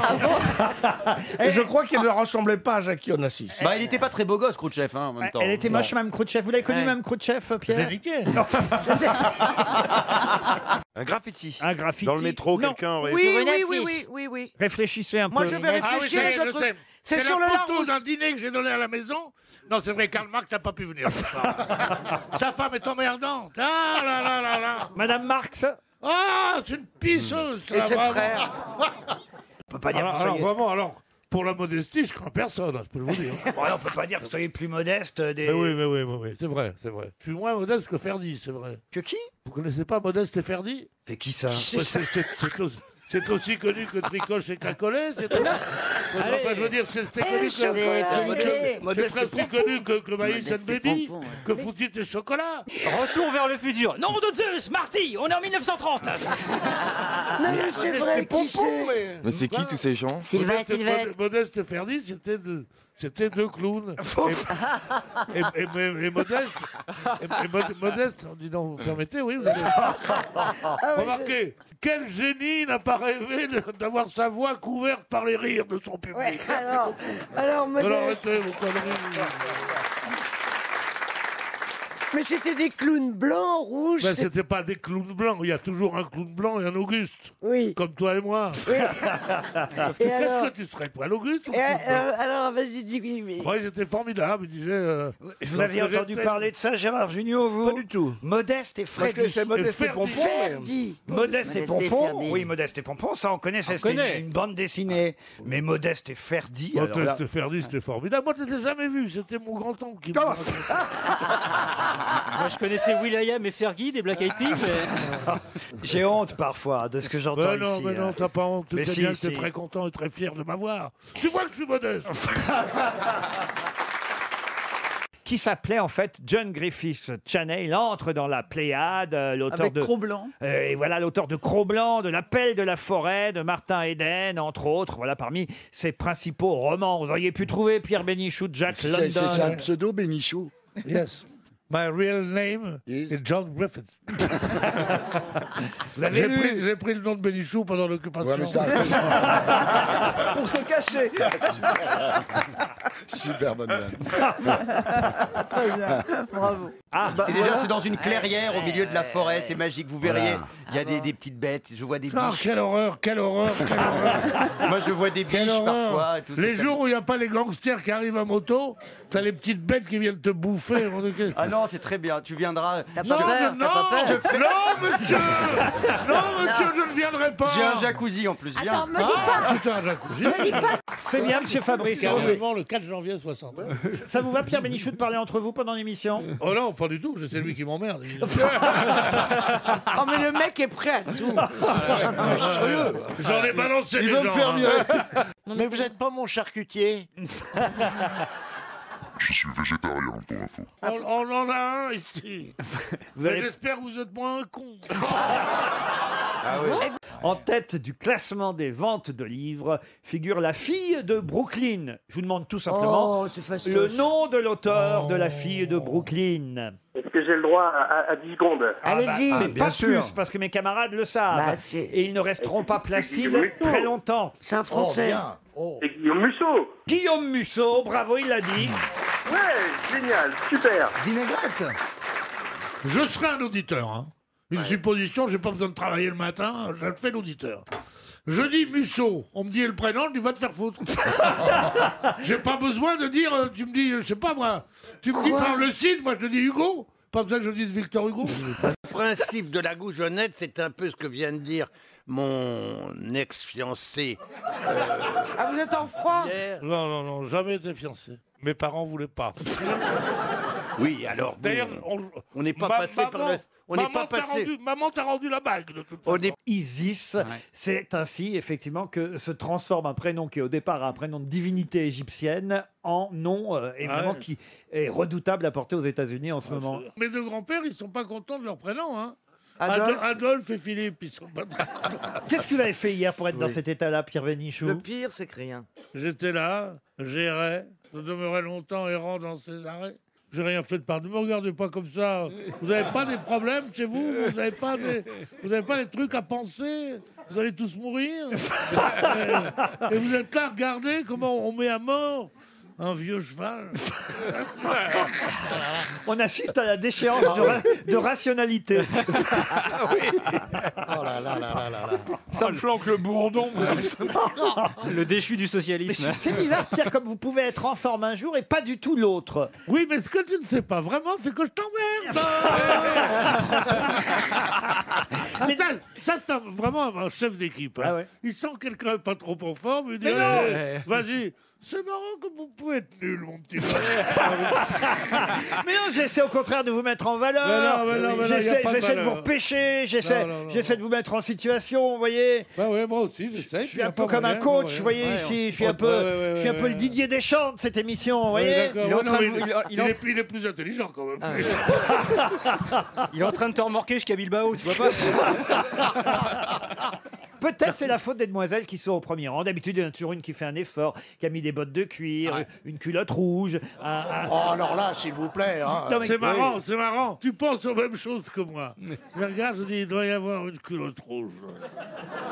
Et je crois qu'elle ne ressemblait pas à Jackie Onassis. Bah, il était pas très beau gosse, Khrouchtchev, hein, en même temps. Elle était moche, Mme Khrouchtchev. Vous l'avez connue, Ouais. Mme Khrouchtchev, Pierre? Dédiqué. Un graffiti. Un graffiti. Dans le métro, Non. quelqu'un aurait... Oui, Sur une oui, affiche. oui, oui, oui, oui. Réfléchissez un Moi, peu. je vais Ah oui, réfléchir. ça y est, je je trouve- sais. C'est C'est sur la le photo Larousse. d'un dîner que j'ai donné à la maison. Non, c'est vrai, Karl Marx n'a pas pu venir. ce soir. Sa femme est emmerdante. Ah là là là là. Madame Marx. Ah, c'est une pisseuse. ça, Et ses vraiment. frères. On peut pas dire que vous Alors, soyez... vraiment, alors, pour la modestie, je crains personne, hein, je peux vous dire. Bon, alors, on peut pas dire que vous soyez plus modeste des... Mais oui, c'est vrai, c'est vrai. Je suis moins modeste que Ferdi, c'est vrai. Que qui? Vous connaissez pas Modeste et Ferdi? C'est qui ça? C'est aussi connu que Tricoche et Cacolet, c'est tout. Enfin, je veux dire, c'est connu que... C'est presque connu que Maïs and Baby, que Foutit et Chocolat. Retour vers le futur. Nom de Zeus, Marty, on est en 1930. Non, mais c'est vrai qui c'est. Mais c'est qui tous ces gens? Modeste et Ferdi, c'était deux clowns. Et Modeste, dis donc, vous permettez, oui, vous allez... Remarquez, quel génie n'a pas rêvé d'avoir sa voix couverte par les rires de son public. Ouais, alors, Alors Modeste. arrêtez vos conneries. Mais c'était des clowns blancs, rouges. Ben, c'est- c'était pas des clowns blancs, il y a toujours un clown blanc et un Auguste. Oui. Comme toi et moi. Oui. Et Qu'est-ce alors que tu serais, toi, l'Auguste ou Et le clown blanc alors, vas-y, dis oui. Mais... Ouais, c'était formidable, il disait... Vous aviez entendu parler de ça, Gérard Jugnot, vous? Pas du tout. Modeste et Parce Freddy. que c'est Modeste et Ferdi. Pompon. Ferdi. Modeste et Modeste et Pompon, Ferdi. oui, Modeste et Pompon, ça on connaît, c'était connaît. une bande dessinée. Mais Modeste et Ferdi, alors là- Modeste et Ferdi, c'était formidable. Moi, je ne l'ai jamais vu, c'était mon grand-oncle qui me Comment racontait. Moi, je connaissais Will.i.am et Fergie des Black Eyed Peas, mais... j'ai honte parfois de ce que j'entends Mais non, ici. mais non, t'as pas honte. Tu Mais sais si, bien que si. t'es très content et très fier de m'avoir. Tu vois que je suis modeste. Qui s'appelait en fait John Griffith Chaney. Il entre dans la Pléiade, l'auteur Avec de... Cro-Blanc. Et voilà, l'auteur de Cro-Blanc, de L'Appel de la forêt, de Martin Eden, entre autres. Voilà, parmi ses principaux romans. Vous auriez pu trouver Pierre Bénichou, Jack London. C'est un pseudo, Bénichou. Yes. My real name Yes. is John Griffith. Vous avez lu J'ai pris le nom de Bénichou pendant l'occupation. Ouais, mais ça- Pour se cacher. Super bonne vanne. Très bien. Bravo. Ah, Et déjà, c'est dans une clairière au milieu de la forêt, c'est magique, vous verriez. Il y a des petites bêtes, je vois des Ah, biches. quelle horreur, quelle horreur, quelle horreur. Moi, je vois des Quelle biches horreur. parfois. Et tout, Les c'est- jours où il n'y a pas les gangsters qui arrivent à moto, t'as les petites bêtes qui viennent te bouffer. Ah non, c'est très bien, tu viendras. Non, non, monsieur. Non, monsieur, je ne viendrai pas. J'ai un jacuzzi en plus, viens. Attends, me dis pas. Putain, un jacuzzi. Me dis pas. c'est bien, monsieur Fabrice. Carrément le 4 janvier 60. Ça vous va, Pierre Bénichou, de parler entre vous pendant l'émission? Oh non, pas du tout, c'est lui qui m'emmerde. Oh, mais le mec est prêt à tout. J'en ai balancé Il des veut me gens, faire hein. virer. Mais vous n'êtes pas mon charcutier. Je suis végétarien, pour info. On en a un ici. Vous allez- J'espère que vous êtes moins un con. En tête du classement des ventes de livres figure La fille de Brooklyn. Je vous demande tout simplement Oh, c'est fastoche. le nom de l'auteur de La fille de Brooklyn. Est-ce que j'ai le droit à 10 secondes? Allez-y. Mais pas plus, parce que mes camarades le savent. Bah, c'est- Et ils ne resteront pas placides Oui. très longtemps. C'est un Français. C'est Guillaume Musso. Guillaume Musso, bravo, il l'a dit. Ouais, génial, super. Vinaigrette. Je serai un auditeur. Hein. Une supposition, j'ai pas besoin de travailler le matin, je le fais l'auditeur. Je dis Musso, on me dit le prénom, je dis va te faire foutre. J'ai pas besoin de dire, tu me dis, je sais pas moi, tu me dis par le site, moi je te dis Hugo. Pas besoin que je dise Victor Hugo. Le principe de la goujonette, c'est un peu ce que vient de dire mon ex-fiancé. Ah, vous êtes en froid. Hier. Non, jamais été fiancé. Mes parents voulaient pas. Oui, alors. D'ailleurs, on n'est pas passé par le. On n'est pas passé. Maman t'a rendu la bague, de toute façon. Isis, c'est ainsi effectivement que se transforme un prénom qui est au départ un prénom de divinité égyptienne en nom évidemment qui est redoutable à porter aux États-Unis en ce moment. Mes deux grands-pères, ils sont pas contents de leur prénom, hein. Adolphe. Adolphe et Philippe, ils sont pas très contents. Qu'est-ce que vous avez fait hier pour être dans cet état-là, Pierre Bénichou? Le pire, c'est que rien. J'étais là, j'errais, je demeurais longtemps errant dans ces arrêts. J'ai rien fait de part. Ne me regardez pas comme ça. Vous n'avez pas des problèmes chez vous? Vous n'avez pas des trucs à penser? Vous allez tous mourir? Et vous êtes là, regardez comment on met à mort un vieux cheval. On assiste à la déchéance de rationalité. Oh là là là là là. Ça me flanque le bourdon. Le déchu du socialisme. C'est bizarre, Pierre, comme vous pouvez être en forme un jour et pas du tout l'autre. Oui, mais ce que tu ne sais pas vraiment, c'est que je t'emmerde. Ça c'est vraiment un chef d'équipe. Hein. Ah ouais. Il sent quelqu'un pas trop en forme, il dit vas-y. C'est marrant que vous pouvez être nul, mon petit frère. Mais non, j'essaie au contraire de vous mettre en valeur. J'essaie de vous repêcher. J'essaie de vous mettre en situation, vous voyez. Ouais, moi aussi, j'essaie. Je suis un peu comme un coach, vous voyez, ici. Je suis un peu le Didier Deschamps de cette émission, vous voyez. Il est plus intelligent, quand même. Il est en train de te remorquer jusqu'à Bilbao, tu vois pas? Peut-être c'est la faute des demoiselles qui sont au premier rang. D'habitude, il y en a toujours une qui fait un effort, qui a mis des bottes de cuir, une culotte rouge. Oh, alors là, s'il vous plaît. Hein. C'est marrant, c'est marrant. Tu penses aux mêmes choses que moi. Je regarde, je dis, il doit y avoir une culotte rouge.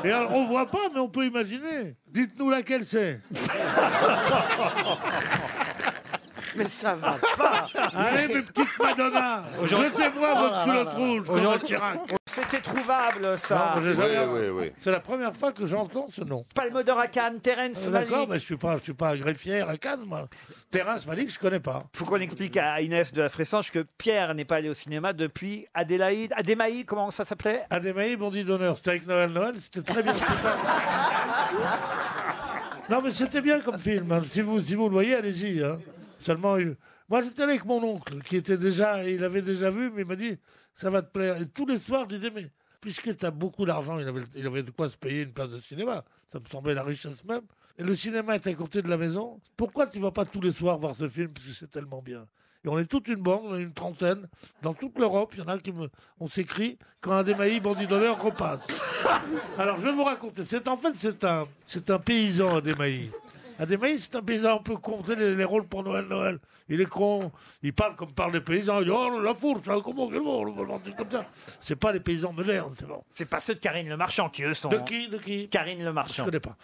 Et alors, on voit pas, mais on peut imaginer. Dites-nous laquelle c'est. Mais ça va pas. Allez, mes petites Madonna, jetez-moi votre culotte rouge. C'était trouvable, ça. Non, oui. C'est la première fois que j'entends ce nom. Palme d'or à Cannes, Terrence Malick. D'accord, mais je suis pas greffière à Cannes, moi. Terrence Malick, je connais pas. Faut qu'on explique à Inès de la Fressange que Pierre n'est pas allé au cinéma depuis Adémaï, comment ça s'appelait? Adémaï, Bondi d'honneur. C'était avec Noël, c'était très bien. Non, mais c'était bien comme film. Hein. Si vous le voyez, allez-y. Hein. Seulement, moi, j'étais allé avec mon oncle, il avait déjà vu, mais il m'a dit, ça va te plaire. Et tous les soirs, je disais, mais puisque tu as beaucoup d'argent, il avait de quoi se payer une place de cinéma. Ça me semblait la richesse même. Et le cinéma est à côté de la maison. Pourquoi tu vas pas tous les soirs voir ce film? Parce que c'est tellement bien. Et on est toute une bande, on est une trentaine. Dans toute l'Europe, il y en a on s'écrit quand un Adémaï, Bandit d'honneur, repasse. Alors, je vais vous raconter. C'est un paysan, Adémaï. Adémaï, c'est un paysan un peu con, tu sais, les rôles pour Noël. Il est con, il parle comme parlent les paysans. Il dit, oh, la fourche, comment, comme ça. C'est pas les paysans modernes, c'est bon. C'est pas ceux de Karine Le Marchand qui, eux, sont... De qui Karine Le Marchand. Je connais pas.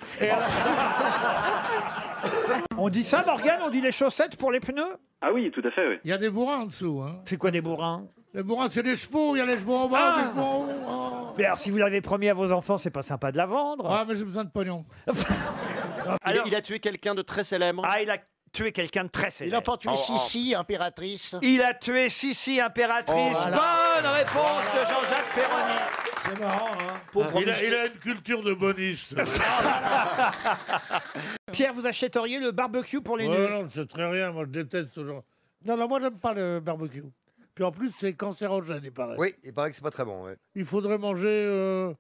On dit ça, Morgane? On dit les chaussettes pour les pneus? Ah oui, tout à fait, oui. Il y a des bourrins en dessous, hein. C'est quoi des bourrins? Les bourrins, c'est des chevaux, il y a les chevaux en bas, les chevaux en haut. Oh. Mais alors, si vous l'avez promis à vos enfants, c'est pas sympa de la vendre. Ah, mais j'ai besoin de pognon. Alors, il a tué quelqu'un de très célèbre. Ah, il a tué quelqu'un de très célèbre. Il n'a pas tué Sissi, impératrice. Il a tué Sissi, impératrice. Bonne réponse de Jean-Jacques Perroni. C'est marrant, hein. Il a une culture de boniche. Pierre, vous achèteriez le barbecue pour les nuls? Non, c'est très rien. Moi, je déteste ce genre. Non, moi, j'aime pas le barbecue. Puis en plus, c'est cancérogène, il paraît. Oui, il paraît que c'est pas très bon. Ouais. Il faudrait manger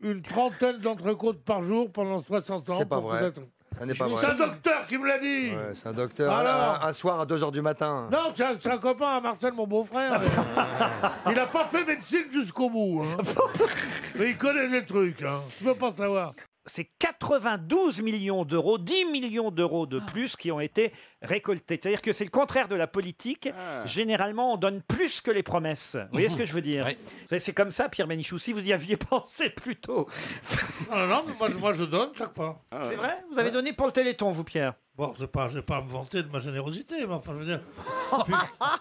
une trentaine d'entrecôtes par jour pendant 60 ans. C'est pas vrai. Ça n'est pas vrai. C'est un docteur qui me l'a dit. Ouais, c'est un docteur. Un soir à 2h du matin. Non, c'est un copain à Marcel, mon beau-frère. Il n'a pas fait médecine jusqu'au bout. Hein. Mais il connaît des trucs. Hein. Tu peux pas savoir. C'est 92 millions d'euros, 10 millions d'euros de plus qui ont été récoltés. C'est-à-dire que c'est le contraire de la politique. Généralement, on donne plus que les promesses. Vous voyez ce que je veux dire? Oui. C'est comme ça, Pierre Bénichou, si vous y aviez pensé plus tôt. Non, mais moi je donne chaque fois. C'est vrai? Vous avez donné pour le Téléthon, vous, Pierre? Bon, je vais pas à me vanter de ma générosité, mais enfin, je veux dire...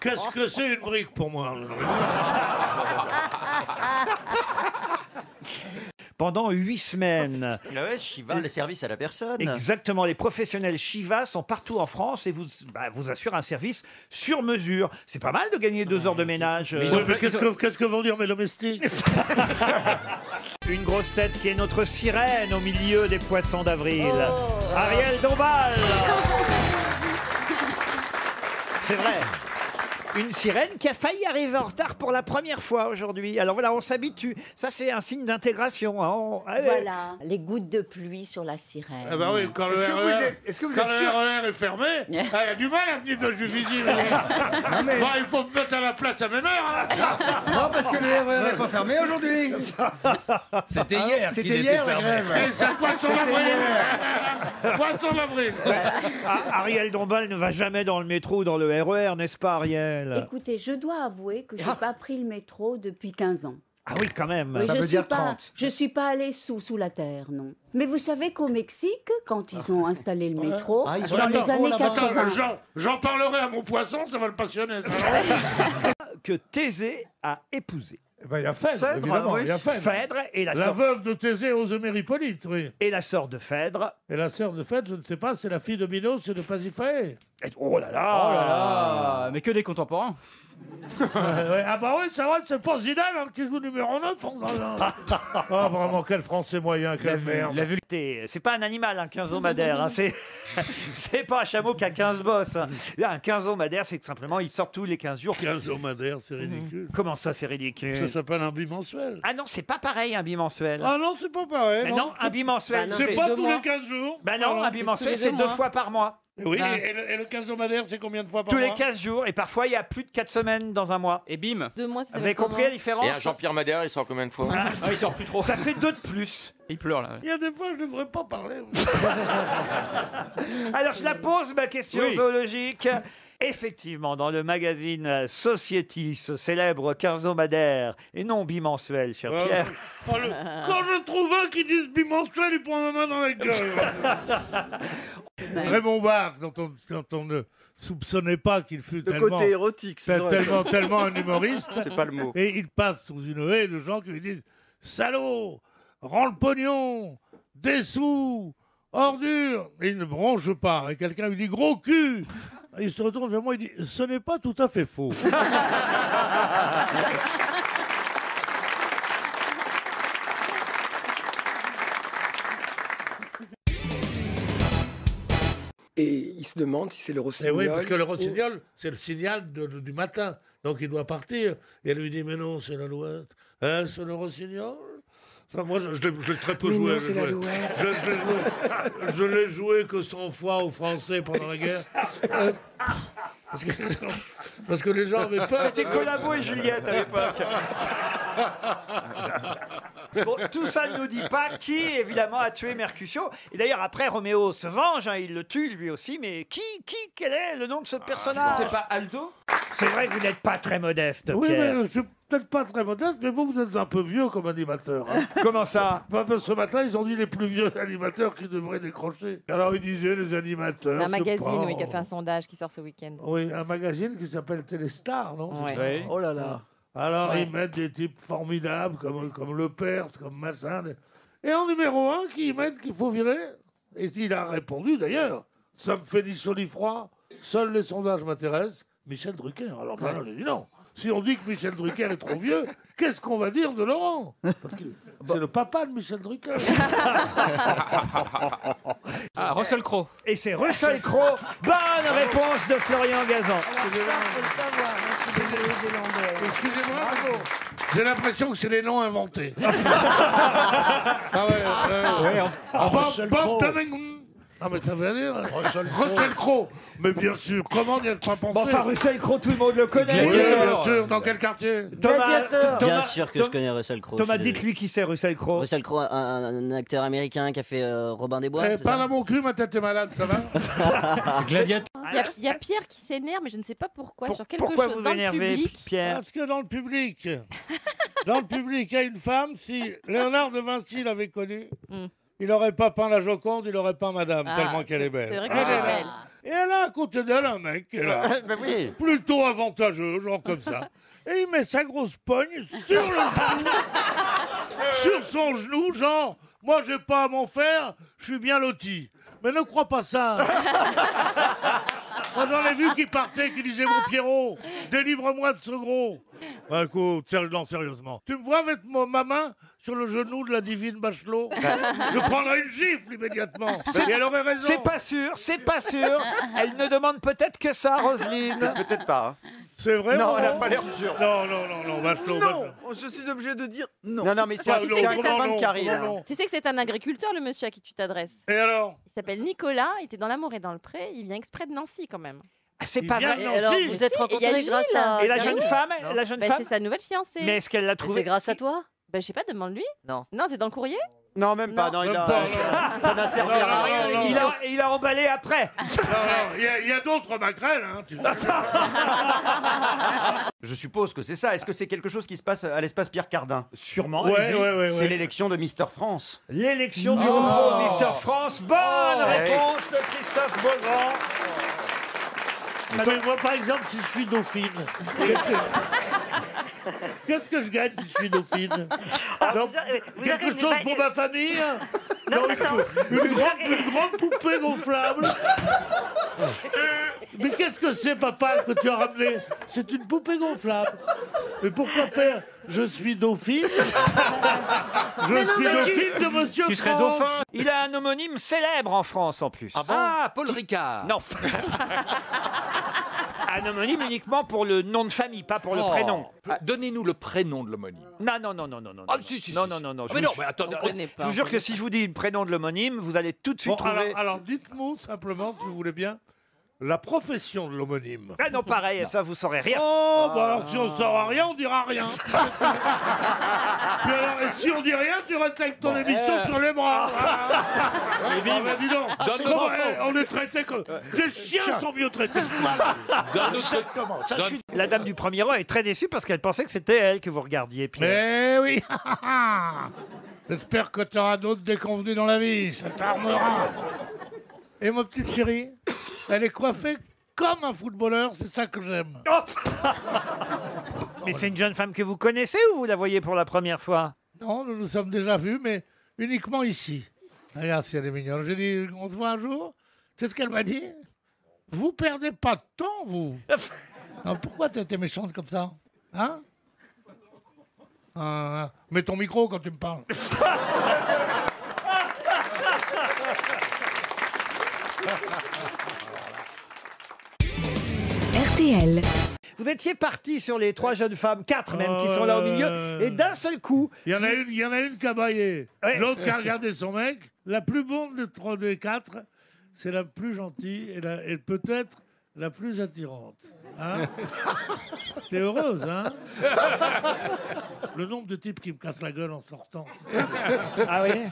Qu'est-ce que c'est une brique pour moi? Pendant 8 semaines. Ouais, Shiva, les services à la personne. Exactement, les professionnels Shiva sont partout en France et vous assurent un service sur mesure. C'est pas mal de gagner 2 heures de ménage. Mais qu'est-ce que vont dire mes domestiques? Une grosse tête qui est notre sirène au milieu des poissons d'avril. Ariel Dombal. C'est vrai. Une sirène qui a failli arriver en retard pour la première fois aujourd'hui. Alors voilà, on s'habitue. Ça, c'est un signe d'intégration. Hein. Allez. Voilà, les gouttes de pluie sur la sirène. Ah bah oui, quand le RER est fermé, elle a du mal à venir de Juvisy. Bon, il faut me mettre à la place à même heure. Non, parce que le RER n'est pas fermé aujourd'hui. C'était hier. C'était hier la grève. Et c'est le poisson d'avril. Poisson d'avril. Ariel Dombal ne va jamais dans le métro ou dans le RER, n'est-ce pas, Ariel? Écoutez, je dois avouer que je n'ai pas pris le métro depuis 15 ans. Ah oui, quand même. Oui, Ça veut dire 30. Je ne suis pas allée sous la terre, non. Mais vous savez qu'au Mexique, quand ils ont installé le métro, Ah, ils ont dans le les métro années là-bas. 80... J'en parlerai à mon poisson, ça va le passionner. Ça. Que Thésée a épousé. Eh ben, il y a Phèdre, évidemment. oui. Il y a Phèdre. Phèdre et la La sœur. veuve de Thésée aux Héméripolites, oui. Et la sœur de Phèdre. Et la sœur de Phèdre, je ne sais pas, c'est la fille de Minos et de Pasiphae. Oh là là. Oh là là. Mais que des contemporains. Ouais, ah bah oui, c'est vrai, c'est pas Zidane hein, qui joue numéro 9. Ah vraiment, quel français moyen, quelle merde. La vulgarité, c'est pas un animal, un quinzomadaire. Hein, c'est pas un chameau qui a 15 bosses. Hein. Un quinzomadaire, c'est que simplement, il sort tous les 15 jours. Quinzomadaire, c'est ridicule. Comment ça, c'est ridicule? Ça s'appelle un bimensuel. Ah non, c'est pas pareil, un bimensuel. Ah non, c'est pas pareil. Mais non, un bimensuel, c'est pas tous les 15 jours. Ben non, un bimensuel, c'est 2 fois par mois. Et oui, et le quinzomadaire, c'est combien de fois par Tous mois? les 15 jours, et parfois il y a plus de 4 semaines dans un mois. Et bim. 2 mois, ça Vous avez compris la différence? Et un Jean-Pierre Madère, il sort combien de fois? Ah, il sort plus trop. Ça fait 2 de plus. Il pleure là. Il y a des fois, je ne devrais pas parler. Alors je la pose, ma question zoologique. Effectivement, dans le magazine Society, ce célèbre quinzomadaire, et non bimensuel, cher Pierre. Quand je trouve un qui dit bimensuel, il prend ma main dans la gueule. Raymond Barre, dont on ne soupçonnait pas qu'il fût Le tellement... côté érotique, c'est vrai. tellement un humoriste. C'est pas le mot. Et il passe sous une haie de gens qui lui disent « Salaud, rends le pognon, des sous, ordure !» Et il ne bronche pas. Et quelqu'un lui dit « Gros cul !» Il se retourne vers moi et dit « Ce n'est pas tout à fait faux. » Et il se demande si c'est le Et rossignol. oui, parce que le rossignol, c'est le signal du matin. Donc il doit partir. Et elle lui dit, mais non, c'est l'alouette. Hein, c'est le rossignol? Enfin, moi, je l'ai très peu Mais joué. non, c'est l'alouette. Je l'ai joué que 100 fois aux Français pendant la guerre. Parce que les gens avaient peur. C'était Collabo et Juliette à l'époque. Bon, tout ça ne nous dit pas qui, évidemment, a tué Mercutio. Et d'ailleurs, après, Roméo se venge, hein, il le tue lui aussi. Mais quel est le nom de ce personnage? C'est pas Aldo? C'est vrai que vous n'êtes pas très modeste, Oui, Pierre. mais je suis peut-être pas très modeste, mais vous êtes un peu vieux comme animateur. Hein. Comment ça? Parce que ce matin, ils ont dit les plus vieux animateurs qui devraient décrocher. Alors ils disaient les animateurs. C'est un magazine pas- oui, qui a fait un sondage qui sort ce week-end. Oui, un magazine qui s'appelle Téléstar, non? Ouais. Oui. Oh là là. Alors Ouais. ils mettent des types formidables comme Le Perse, comme machin. Et en numéro 1, qu'ils mettent qu'il faut virer. Et il a répondu d'ailleurs, ça me fait ni chaud ni froid, seuls les sondages m'intéressent, Michel Drucker. Alors là, j'ai dit non. Si on dit que Michel Drucker est trop vieux, qu'est-ce qu'on va dire de Laurent? Parce que c'est le papa de Michel Drucker. Ah, Russell Crowe. Et c'est Russell Crowe. Bonne réponse de Florian Gazan. Excusez-moi, j'ai l'impression que c'est des noms inventés. Ah ouais, Russell Crowe. Ah mais ça veut dire Russell Crowe. Mais bien sûr, comment n'y a pas pensé? Bon, enfin, Russell Crowe, tout le monde le connaît. Oui, bien sûr, dans quel quartier? Bien sûr que je connais Russell Crowe. Thomas, je suis désolé. dites-lui qui c'est Russell Crowe. Russell Crowe, un acteur américain qui a fait Robin des Bois. Eh, c'est parle ça à mon cul, ma tête est malade, ça va? Gladiateur. Il y a Pierre qui s'énerve, mais je ne sais pas pourquoi, sur quelque Pourquoi chose vous dans le énervez, public. Pierre? Parce que dans le public, il y a une femme, si Léonard de Vinci l'avait connue, il n'aurait pas peint la Joconde, il n'aurait peint Madame, Ah, tellement qu'elle est belle. c'est vrai Elle qu'elle est est belle. là. Et elle a à côté d'elle un mec qui est là, Ben oui. plutôt avantageux, genre comme ça. Et il met sa grosse pogne sur le genou, sur son genou, genre, moi j'ai pas à m'en faire, je suis bien loti. Mais ne crois pas ça. Moi j'en ai vu qui partaient, qui disaient mon Pierrot, délivre-moi de ce gros. Bah, écoute, non, sérieusement. Tu me vois avec ma main sur le genou de la divine Bachelot? Je prendrai une gifle immédiatement. Et elle aurait raison. C'est pas sûr, c'est pas sûr. Elle ne demande peut-être que ça, Roselyne. Peut-être pas. Hein. C'est vrai? Non, elle a Laurent pas l'air sûre. Non, Bachelot. Non, je suis obligé de dire non. Non, mais c'est Bah, un non, copain non, de Karine. non. Tu sais que c'est un agriculteur, le monsieur à qui tu t'adresses. Et alors? Il s'appelle Nicolas, il était dans l'amour et dans le pré, il vient exprès de Nancy quand même. Ah, c'est Il pas vient vrai. de Et alors, Nancy. vous êtes Si, et il y a rencontrés grâce Gilles. à... Et la jeune oui. femme, Non. la jeune Bah, femme. c'est sa nouvelle fiancée. Mais est-ce qu'elle l'a Et trouvé? c'est grâce à toi? Bah, je sais pas, demande-lui. Non. Non, c'est dans le courrier. Non, même pas. Non. Non, il Même a- pas, non. ça n'a servi à Non, rien. non, non, Il a emballé après. Non, il y a d'autres maquerelles, hein. Tu sais. Je suppose que c'est ça. Est-ce que c'est quelque chose qui se passe à l'espace Pierre Cardin? Sûrement. Ouais, allez-y. ouais. C'est l'élection de Mister France. L'élection du nouveau Mister France. Bonne réponse de Christophe Beaugrand. Ah, mais moi, par exemple, si je suis dauphine, qu'est-ce que je gagne si je suis dauphine? Non, quelque chose pour ma famille? Non, une grande poupée gonflable. Mais qu'est-ce que c'est, papa, que tu as ramené? C'est une poupée gonflable. Mais pourquoi faire? Je suis dauphine. Je suis dauphine de Monsieur Tu serais France. dauphin. Il a un homonyme célèbre en France en plus. Ah, Paul Ricard. Non. Un homonyme uniquement pour le nom de famille, pas pour le Oh. prénom. Ah, donnez-nous le prénom de l'homonyme. Non. Ah, si. Non. Ah, Je mais vous- non, mais attends. On connaît Je pas. vous jure que si je vous dis le prénom de l'homonyme, vous allez tout de suite Bon, trouver. alors dites-nous simplement, si vous voulez bien, la profession de l'homonyme. Ah non, pareil, ça vous saurez rien. Oh, bah alors si on ne saura rien, on dira rien. Puis alors, et si on dit rien, tu restes avec ton émission sur les bras. Ah, bah dis donc, comment, on est traité comme... Des chiens sont mieux traités. La dame du premier rang est très déçue parce qu'elle pensait que c'était elle que vous regardiez. Mais Pierre. oui. J'espère que tu auras d'autres déconvenus dans la vie, ça t'armera. Et ma petite chérie, elle est coiffée comme un footballeur, c'est ça que j'aime. Mais c'est une jeune femme que vous connaissez ou vous la voyez pour la première fois? Non, nous nous sommes déjà vus, mais uniquement ici. Regarde si elle est mignonne. J'ai dit, on se voit un jour. C'est ce qu'elle m'a dit. Vous perdez pas de temps, vous. Non, pourquoi tu étais méchante comme ça? Hein? Mets ton micro quand tu me parles. RTL. Vous étiez parti sur les 3 jeunes femmes, 4 même, qui sont là au milieu, et d'un seul coup... Il y en a une qui a baillé. L'autre qui a regardé son mec. La plus bonne des 4, c'est la plus gentille et peut-être la plus attirante. Hein? T'es heureuse, hein? Le nombre de types qui me cassent la gueule en sortant. Ah oui?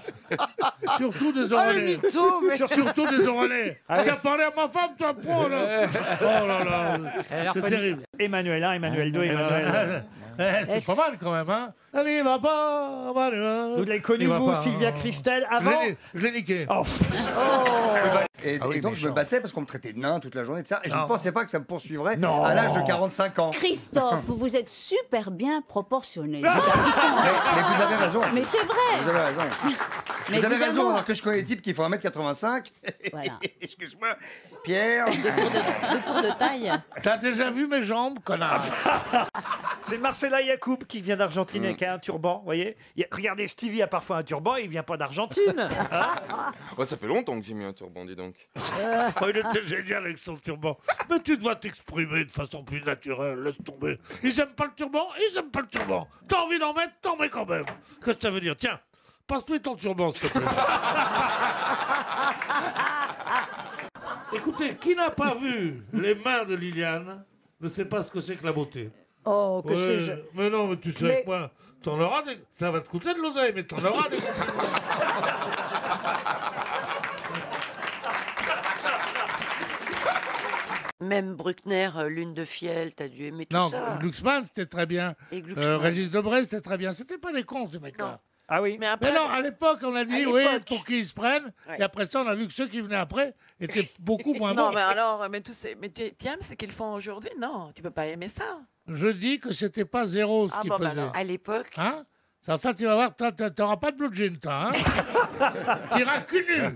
Surtout des Ah, le Orelais. mytho, mais- Surtout des Orelais. Ah oui. Tu as parlé à ma femme, toi, pro, là. Oh là là. C'est terrible. Emmanuel 1, Emmanuel 2, Emmanuel... C'est pas mal quand même, hein? Allez, va pas. Vous l'avez connu, vous, Sylvia Christel, avant? Je l'ai niqué. Oh. Et donc je me battais parce qu'on me traitait de nain toute la journée de ça. Et je Non. ne pensais pas que ça me poursuivrait Non. à l'âge de 45 ans. Christophe, vous êtes super bien proportionné. Mais vous avez raison. Mais c'est vrai. Vous avez raison. Mais vous avez raison, évidemment. alors que je connais des types qui font 1m85. Voilà. Excuse-moi, Pierre. Le tour de taille. T'as déjà vu mes jambes, connard? C'est Marcella Yacoub qui vient d'Argentine avec un turban, vous voyez. Regardez, Stevie a parfois un turban, il vient pas d'Argentine. Hein? Ouais, ça fait longtemps que j'ai mis un turban, dis donc. Oh, il était génial avec son turban. Mais tu dois t'exprimer de façon plus naturelle, laisse tomber. Ils aiment pas le turban, ils aiment pas le turban. T'as envie d'en mettre, t'en mets quand même. Qu'est-ce que ça veut dire? Tiens, passe-lui ton turban, s'il te plaît. Écoutez, qui n'a pas vu les mains de Liliane ne sait pas ce que c'est que la beauté. Oh, que Ouais, sais-je. mais non, mais tu sais Mais- avec moi, t'en auras des... Ça va te coûter de l'oseille, mais t'en auras des... Même Bruckner, Lune de Fiel, t'as dû aimer tout Non, ça. Glucksmann, c'était très bien. Et Glucksmann. Régis Debray, c'était très bien. C'était pas des cons, ces mecs-là. Ah oui. Mais après, Mais non, à l'époque, on a dit, À oui, l'époque. pour qui ils se prennent. Ouais. Et après ça, on a vu que ceux qui venaient après étaient beaucoup moins non, bons. mais alors, mais tu aimes ce qu'ils font aujourd'hui? Non, tu peux pas aimer ça. Je dis que c'était pas zéro ce Ah qu'ils bon, bah faisaient. alors. À l'époque, Hein? Ça, tu vas voir, t'auras pas de blue jean, toi. Hein? T'iras cul nu.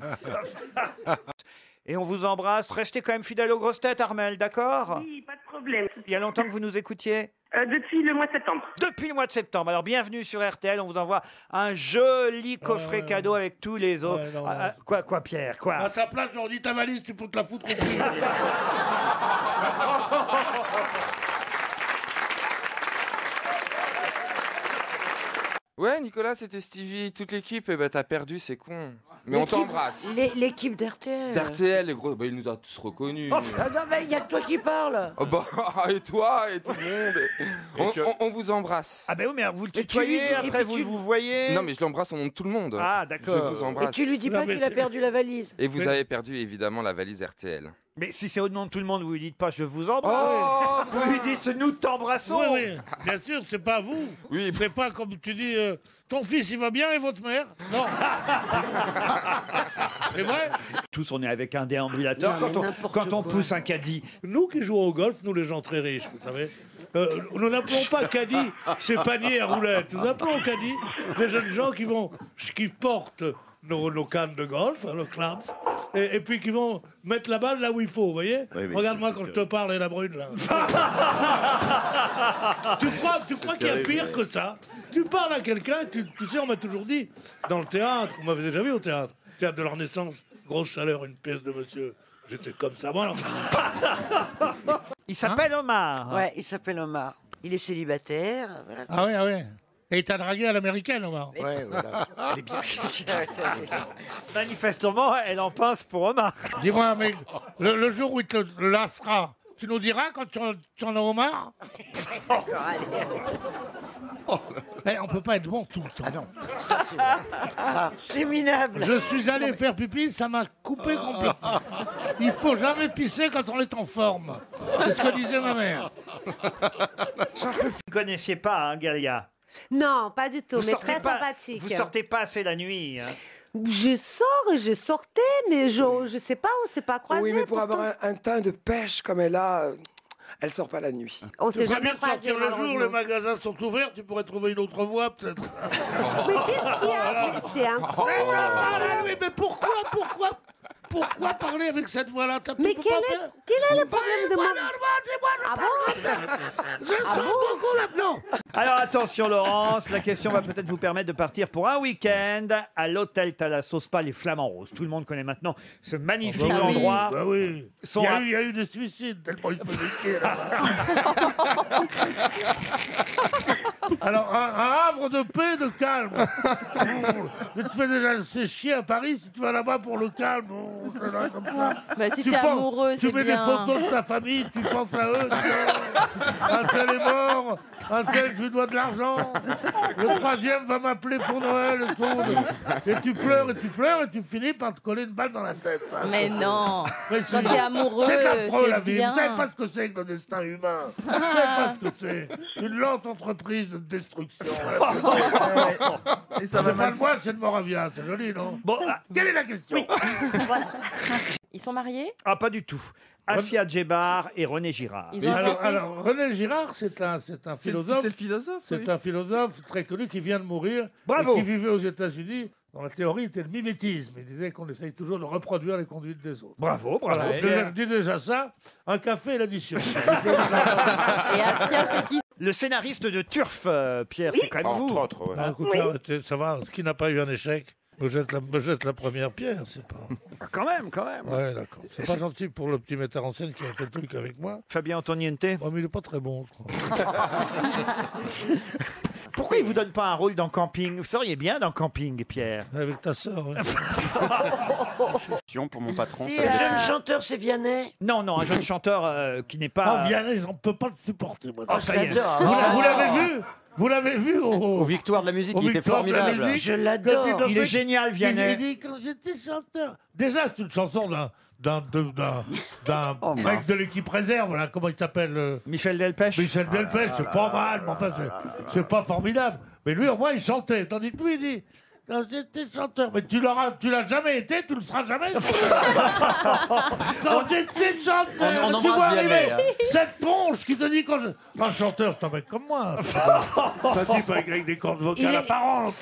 Et on vous embrasse. Restez quand même fidèle aux grosses têtes, Armel, d'accord? Oui, pas de problème. Il y a longtemps que vous nous écoutiez? Depuis le mois de septembre. Depuis le mois de septembre. Alors bienvenue sur RTL. On vous envoie un joli coffret cadeau avec tous les autres. Ouais, non, Quoi, Pierre? Quoi? À ta place, je leur dis ta valise, tu peux te la foutre au cul. Ouais, Nicolas, c'était Stevie. Toute l'équipe, eh ben, t'as perdu, c'est con. Mais on t'embrasse. L'équipe d'RTL. D'RTL, les gros, bah, il nous a tous reconnus. Ah non, mais il y a que toi qui parles. Oh, bah, et toi, et tout le monde. On vous embrasse. Ah ben oui, mais vous le tutoyez, après vous voyez. Non, mais je l'embrasse au nom de tout le monde. Ah, d'accord. Je vous embrasse. Et tu lui dis pas qu'il a perdu la valise. Et vous avez perdu, évidemment, la valise RTL. Mais si c'est au nom de tout le monde, vous lui dites pas je vous embrasse. Vous lui dites nous t'embrassons. Oui, oui, bien sûr, c'est pas vous. Oui. C'est pas comme tu dis, ton fils il va bien et votre mère. Non. C'est vrai. Tous on est avec un déambulateur quand on pousse un caddie. Nous qui jouons au golf, nous les gens très riches, vous savez. Nous n'appelons pas caddie ces paniers à roulettes. Nous appelons caddie des jeunes gens qui portent nos cannes de golf, le clams, et puis qui vont mettre la balle là où il faut, vous voyez. Oui, regarde-moi quand je te parle et la brune là. Tu crois qu'il y a pire que ça? Tu parles à quelqu'un, tu sais, on m'a toujours dit, dans le théâtre, on m'avait déjà vu au théâtre de la Renaissance, grosse chaleur, une pièce de monsieur. J'étais comme ça, moi. Il s'appelle Omar. Ouais, il s'appelle Omar. Il est célibataire. Voilà. Ah oui, ah oui. Et t'as dragué à l'américaine, Omar. Ouais, voilà. Elle est bien. Manifestement, elle en pense pour Omar. Dis-moi, mais le jour où il te lassera, tu nous diras quand tu en as Omar. Eh, on peut pas être bon tout le temps. Ah non, ça, c'est minable. Je suis allé faire pipi, ça m'a coupé complètement. Il faut jamais pisser quand on est en forme. C'est ce que disait ma mère. Vous ne connaissiez pas, hein, Galia? Non, pas du tout, mais très sympathique. Vous sortez pas assez la nuit, hein? Je sors et je sortais, mais je sais pas, on s'est pas croisés. Oui, mais pour avoir un teint de pêche comme elle a, elle sort pas la nuit. On s'est jamais bien de sortir le jour, les magasins sont ouverts, tu pourrais trouver une autre voie peut-être. Mais qu'est-ce qu'il y a? C'est incroyable. Mais pourquoi parler avec cette voix-là? Mais quel est le problème de moi? Ah bon? Je sens beaucoup là. Non. Alors attention Laurence, la question va peut-être vous permettre de partir pour un week-end à l'hôtel Thalasso Spa les Flamands Roses. Tout le monde connaît maintenant ce magnifique endroit. Bah oui. Il y a eu des suicides tellement il faut chier là-bas. Alors un havre de paix et de calme. Tu te fais déjà assez chier à Paris si tu vas là-bas pour le calme. Comme ça. Bah, si t'es amoureux, c'est bien. Tu mets des photos de ta famille, tu penses à eux. Un tel est mort, un tel je lui dois de l'argent. Le troisième va m'appeler pour Noël. Et tu pleures et tu finis par te coller une balle dans la tête. Mais non. Mais quand t'es amoureux, c'est affreux la vie. Bien. Vous savez pas ce que c'est que le destin humain. Vous savez pas ce que c'est. Une lente entreprise de destruction. Et ça c'est pas de moi, c'est de Moravia. C'est joli, non? Bon, quelle est la question? Voilà. Ils sont mariés? Ah, pas du tout. Assia Djebar et René Girard. Alors, René Girard, c'est un philosophe. C'est le philosophe. C'est un philosophe très connu qui vient de mourir. Bravo. Et qui vivait aux États-Unis. Dans la théorie, c'était le mimétisme. Il disait qu'on essaye toujours de reproduire les conduites des autres. Bravo, bravo. Voilà, je dis déjà ça. Un café et l'addition. Et Assia, c'est qui? Le scénariste de Turf, Pierre, c'est quand même vous. Entre autres, ouais. Écoutez, arrêtez, ça va. Ce qui n'a pas eu un échec me jette la première pierre, c'est pas... Quand même. Ouais, d'accord. C'est pas gentil pour le petit metteur en scène qui a fait le truc avec moi. Fabien Antoniente. Oh, mais il est pas très bon, je crois. Pourquoi il vous donne pas un rôle dans Camping? Vous seriez bien dans Camping, Pierre. Avec ta sœur, ouais. Pour mon patron. Si, le jeune chanteur, c'est Vianney. Non, un jeune chanteur qui n'est pas... Ah, Vianney, on peut pas le supporter, moi. Oh, ça y est. Vous l'avez vu? Vous l'avez vu aux Victoires de la musique, il était formidable. Je l'adore. Il est génial, Vianney. Il dit, quand j'étais chanteur... Déjà, c'est une chanson d'un mec de l'équipe réserve, là, comment il s'appelle Michel Delpech. Michel Delpech, c'est pas mal, mais enfin, c'est pas formidable. Mais lui, au moins, il chantait. Tandis que lui, il dit... Quand j'étais chanteur, mais tu l'as jamais été, tu le seras jamais. Quand j'étais chanteur, tu vois arriver cette tronche qui te dit un chanteur, c'est un mec comme moi. C'est un type avec des cordes vocales apparentes.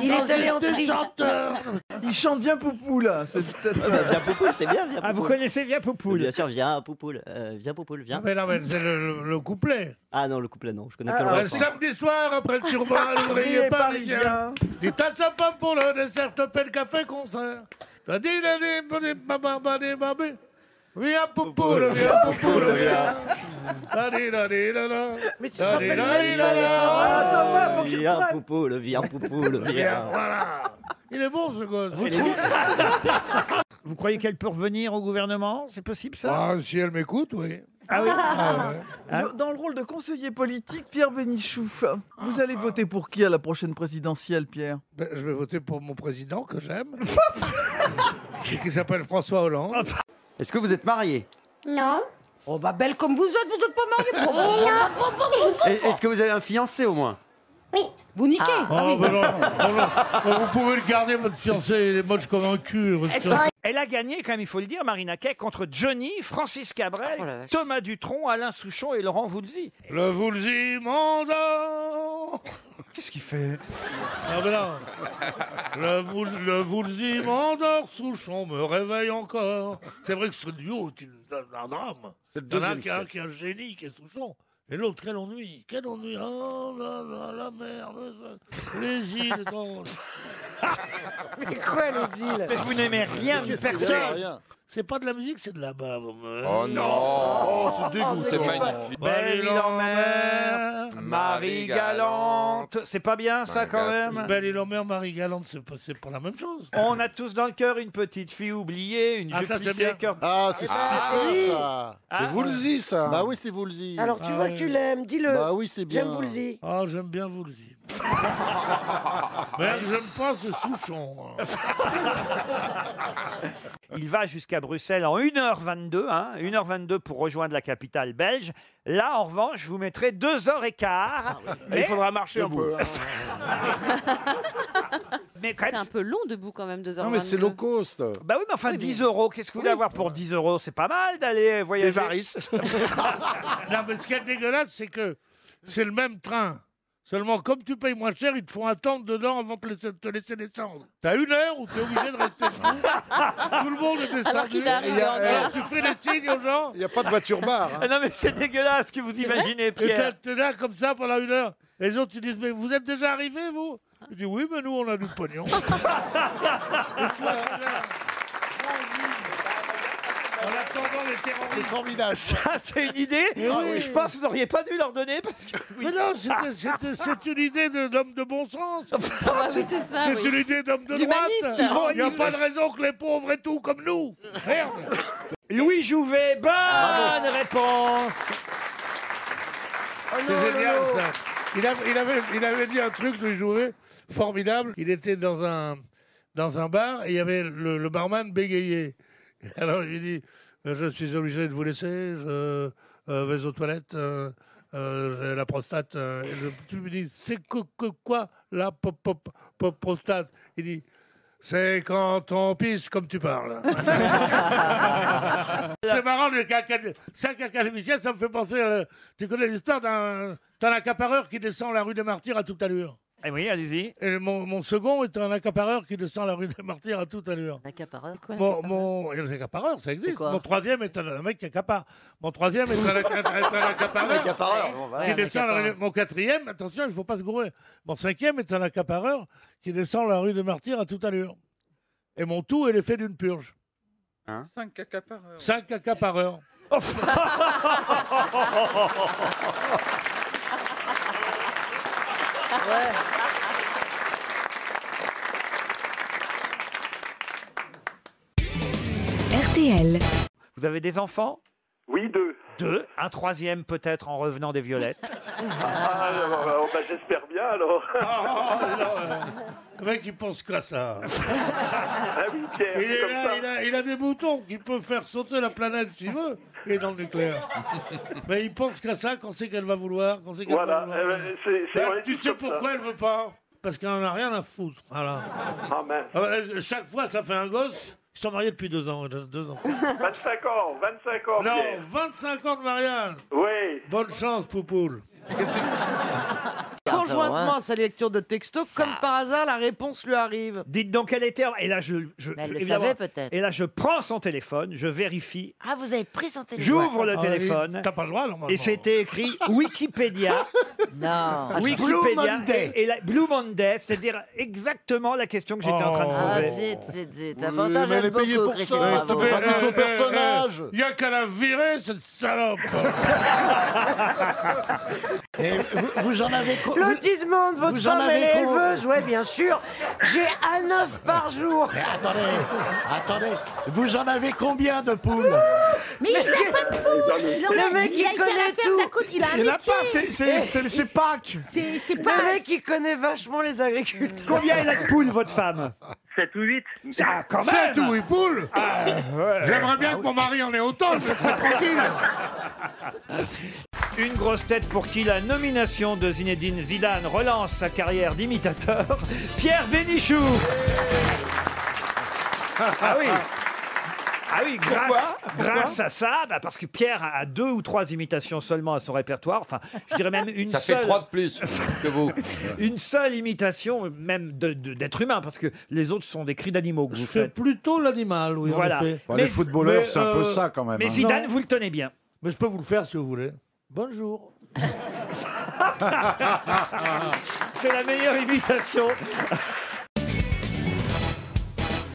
Il est allé en chanteur. Il chante Viens Poupoule. Viens Poupoule, c'est bien. Viens Ah, vous connaissez Viens Poupoule? Bien sûr, Viens Poupoule. Viens Poupoule, viens. Mais non, mais c'est le couplet. Ah non, le couplet, non. Je connais que le refrain. Le samedi soir, après le turban, l'ouvrier parisien. Dit à sa femme pour le dessert, te paie le café concert. Viens, Poupoule, viens, Poupoule, viens. Mais tu te rappelles même pas les Thomas, faut qu'il Viens, prenne. Poupoule, viens, Poupoule, Viens, viens. voilà. Il est bon, ce gosse. Vous croyez qu'elle peut revenir au gouvernement? C'est possible, ça? Ah, si elle m'écoute, oui. Ah oui. Dans le rôle de conseiller politique, Pierre Bénichou, vous allez voter pour qui à la prochaine présidentielle, Pierre? Ben, je vais voter pour mon président que j'aime. Et qui s'appelle François Hollande. Est-ce que vous êtes marié? Non. Oh bah belle comme vous êtes pas mariée. Est-ce que vous avez un fiancé au moins? Oui. Vous niquez. Oh, ben non, vous pouvez le garder, votre fiancé, il est moche comme un cul. votre fiancé. Elle a gagné, quand même, il faut le dire, Marina Kaye, contre Johnny, Francis Cabrel, Thomas Dutronc, Alain Souchon et Laurent Voulzy. Le Voulzy m'endort. Qu'est-ce qu'il fait? Ah ben non. Le Voulzy m'endort, Souchon me réveille encore. C'est vrai que ce duo est un drame. C'est le Il y en a deuxième un qui est un génie, qui est Souchon. Et l'autre, quel ennui. Quel ennui. Oh là là, la merde. Les îles. Non. Mais quoi les îles? Mais vous n'aimez rien de personne. C'est pas de la musique, c'est de la bave. Oh non. C'est dégoûtant. C'est magnifique. Belle île en mer, Marie galante. C'est pas bien, ça, quand même? Belle île en mer, Marie galante, c'est pas la même chose. On a tous dans le cœur une petite fille oubliée, une Ah, jupe ça, c'est plissée, bien. cœur... Ah, c'est oui. ça. Ah, C'est Woolsey, ça. Bah oui, c'est Woolsey. Alors tu vois que tu l'aimes, dis-le. Bah oui, c'est bien. J'aime Woolsey. Ah, j'aime bien Voulzy. Mais j'aime pas ce Souchon. Il va jusqu'à Bruxelles en 1h22, 1h22 pour rejoindre la capitale belge. Là, en revanche, je vous mettrai 2h15. Il faudra marcher un peu. Mais quand C'est même, un peu long debout quand même, 2h22. Non, mais c'est low cost. bah oui, mais enfin, Oui, 10 euros, qu'est-ce que vous voulez avoir pour 10 euros? C'est pas mal d'aller voyager. Des varices. Non, mais ce qui est dégueulasse, c'est que c'est le même train. Seulement, comme tu payes moins cher, ils te font attendre dedans avant de te laisser descendre. T'as 1 heure où t'es obligé de rester debout. Tout le monde est descendu. Alors qu'il arrive Et en alors, tu fais les signes aux gens. Il n'y a pas de voiture-bar. Ah non, mais c'est dégueulasse ce que vous imaginez, Et Pierre. t'es là comme ça pendant 1 heure. Et les autres, ils disent, mais vous êtes déjà arrivés, vous? Je dis, oui, mais nous, on a du pognon. En attendant les C'est terroristes. formidable. Ça, c'est une idée. oui. Je pense que vous n'auriez pas dû leur donner parce que... Mais non, c'est une idée d'homme de bon sens. Ah oui, c'est ça, C'est oui. une idée d'homme de D'humaniste. droite. Il n'y a pas de raison que les pauvres et tout comme nous. Merde. Louis Jouvet, bonne réponse. C'est génial ça. Il avait dit un truc, Louis Jouvet, formidable. Il était dans un bar et il y avait le barman bégayé. Alors il dit, je suis obligé de vous laisser, je vais aux toilettes, j'ai la prostate. Et le type me dit, c'est quoi la prostate? Il dit, c'est quand on pisse comme tu parles. C'est marrant, le cinq académiciens, ça me fait penser tu connais l'histoire d'un accapareur qui descend la rue des Martyrs à toute allure. Eh oui, allez-y. Et mon second est un accapareur qui descend la rue des Martyrs à toute allure. Accapareur? Il y a des accapareurs, ça existe. quoi? Mon troisième est un mec qui accapare. Mon troisième est un accapareur Bon, voilà. qui descend la rue. Mon quatrième, attention, il ne faut pas se gourer. Mon cinquième est un accapareur qui descend la rue des Martyrs à toute allure. Et mon tout est l'effet d'une purge. 5 accapareurs. 5 accapareurs. RTL. Vous avez des enfants? Oui, 2. 2. Un troisième peut-être en revenant des Violettes. Bah, j'espère bien alors. Le mec, il pense qu'à ça. Ah oui, Pierre, Il c'est est comme là, ça. il a des boutons qui peuvent faire sauter la planète s'il veut. Il est dans le nucléaire. Mais il pense qu'à ça quand c'est qu'elle va vouloir. Quand c'est qu'elle Voilà, va vouloir. on est Tu tous sais comme pourquoi ça. elle veut pas? Parce qu'elle en a rien à foutre. Voilà. Ah, mince. Chaque fois, ça fait un gosse. Ils sont mariés depuis 2 ans. 2 enfants. 25 ans, 25 ans, Non, Pierre. 25 ans de mariage. Oui. Bonne chance, Poupoule. Conjointement à sa lecture de texto, comme par hasard, la réponse lui arrive. Dites donc, elle était... Et là, elle le évidemment, savait peut-être. Et là, je prends son téléphone, je vérifie. Ah, vous avez pris son téléphone. J'ouvre le téléphone. T'as pas le droit, normalement. Et c'était écrit Wikipédia. Non. Wikipédia et la Blue Monday, c'est-à-dire exactement la question que j'étais en train de Ah, poser. zut. Pourtant, mais elle est j'aime payée beaucoup pour Christine ça, Bravo. ça fait partie de son personnage. Il y a qu'à la virer, cette salope. Vous en avez L'autre demande, votre vous en femme elle avez est éleveuse? Ouais, bien sûr. J'ai un œuf par jour. Mais attendez, vous en avez combien de poules? Mais il n'a pas de poule. Le mec, il connaît tout. Il a un Il n'a métier. pas, c'est Pâques. C'est Le pas... mec, il connaît vachement les agriculteurs. Combien elle a de poules, votre femme? 7 ou 8. Ah, quand même. 7 ou 8 poules. J'aimerais bien que mon mari en ait autant, je serais tranquille. Une grosse tête pour qui la nomination de Zinedine Zidane relance sa carrière d'imitateur, Pierre Bénichou. Ah oui. Ah oui, grâce à ça, parce que Pierre a 2 ou 3 imitations seulement à son répertoire, enfin, je dirais même une Ça seule. fait 3 de plus que vous. Une seule imitation, même d'être humain, parce que les autres sont des cris d'animaux que vous C'est faites. plutôt l'animal, oui, Voilà. en effet. Mais- Les footballeurs, mais, c'est un peu ça quand même. Mais hein. Zidane, Non. vous le tenez bien. Mais je peux vous le faire si vous voulez. Bonjour. C'est la meilleure imitation.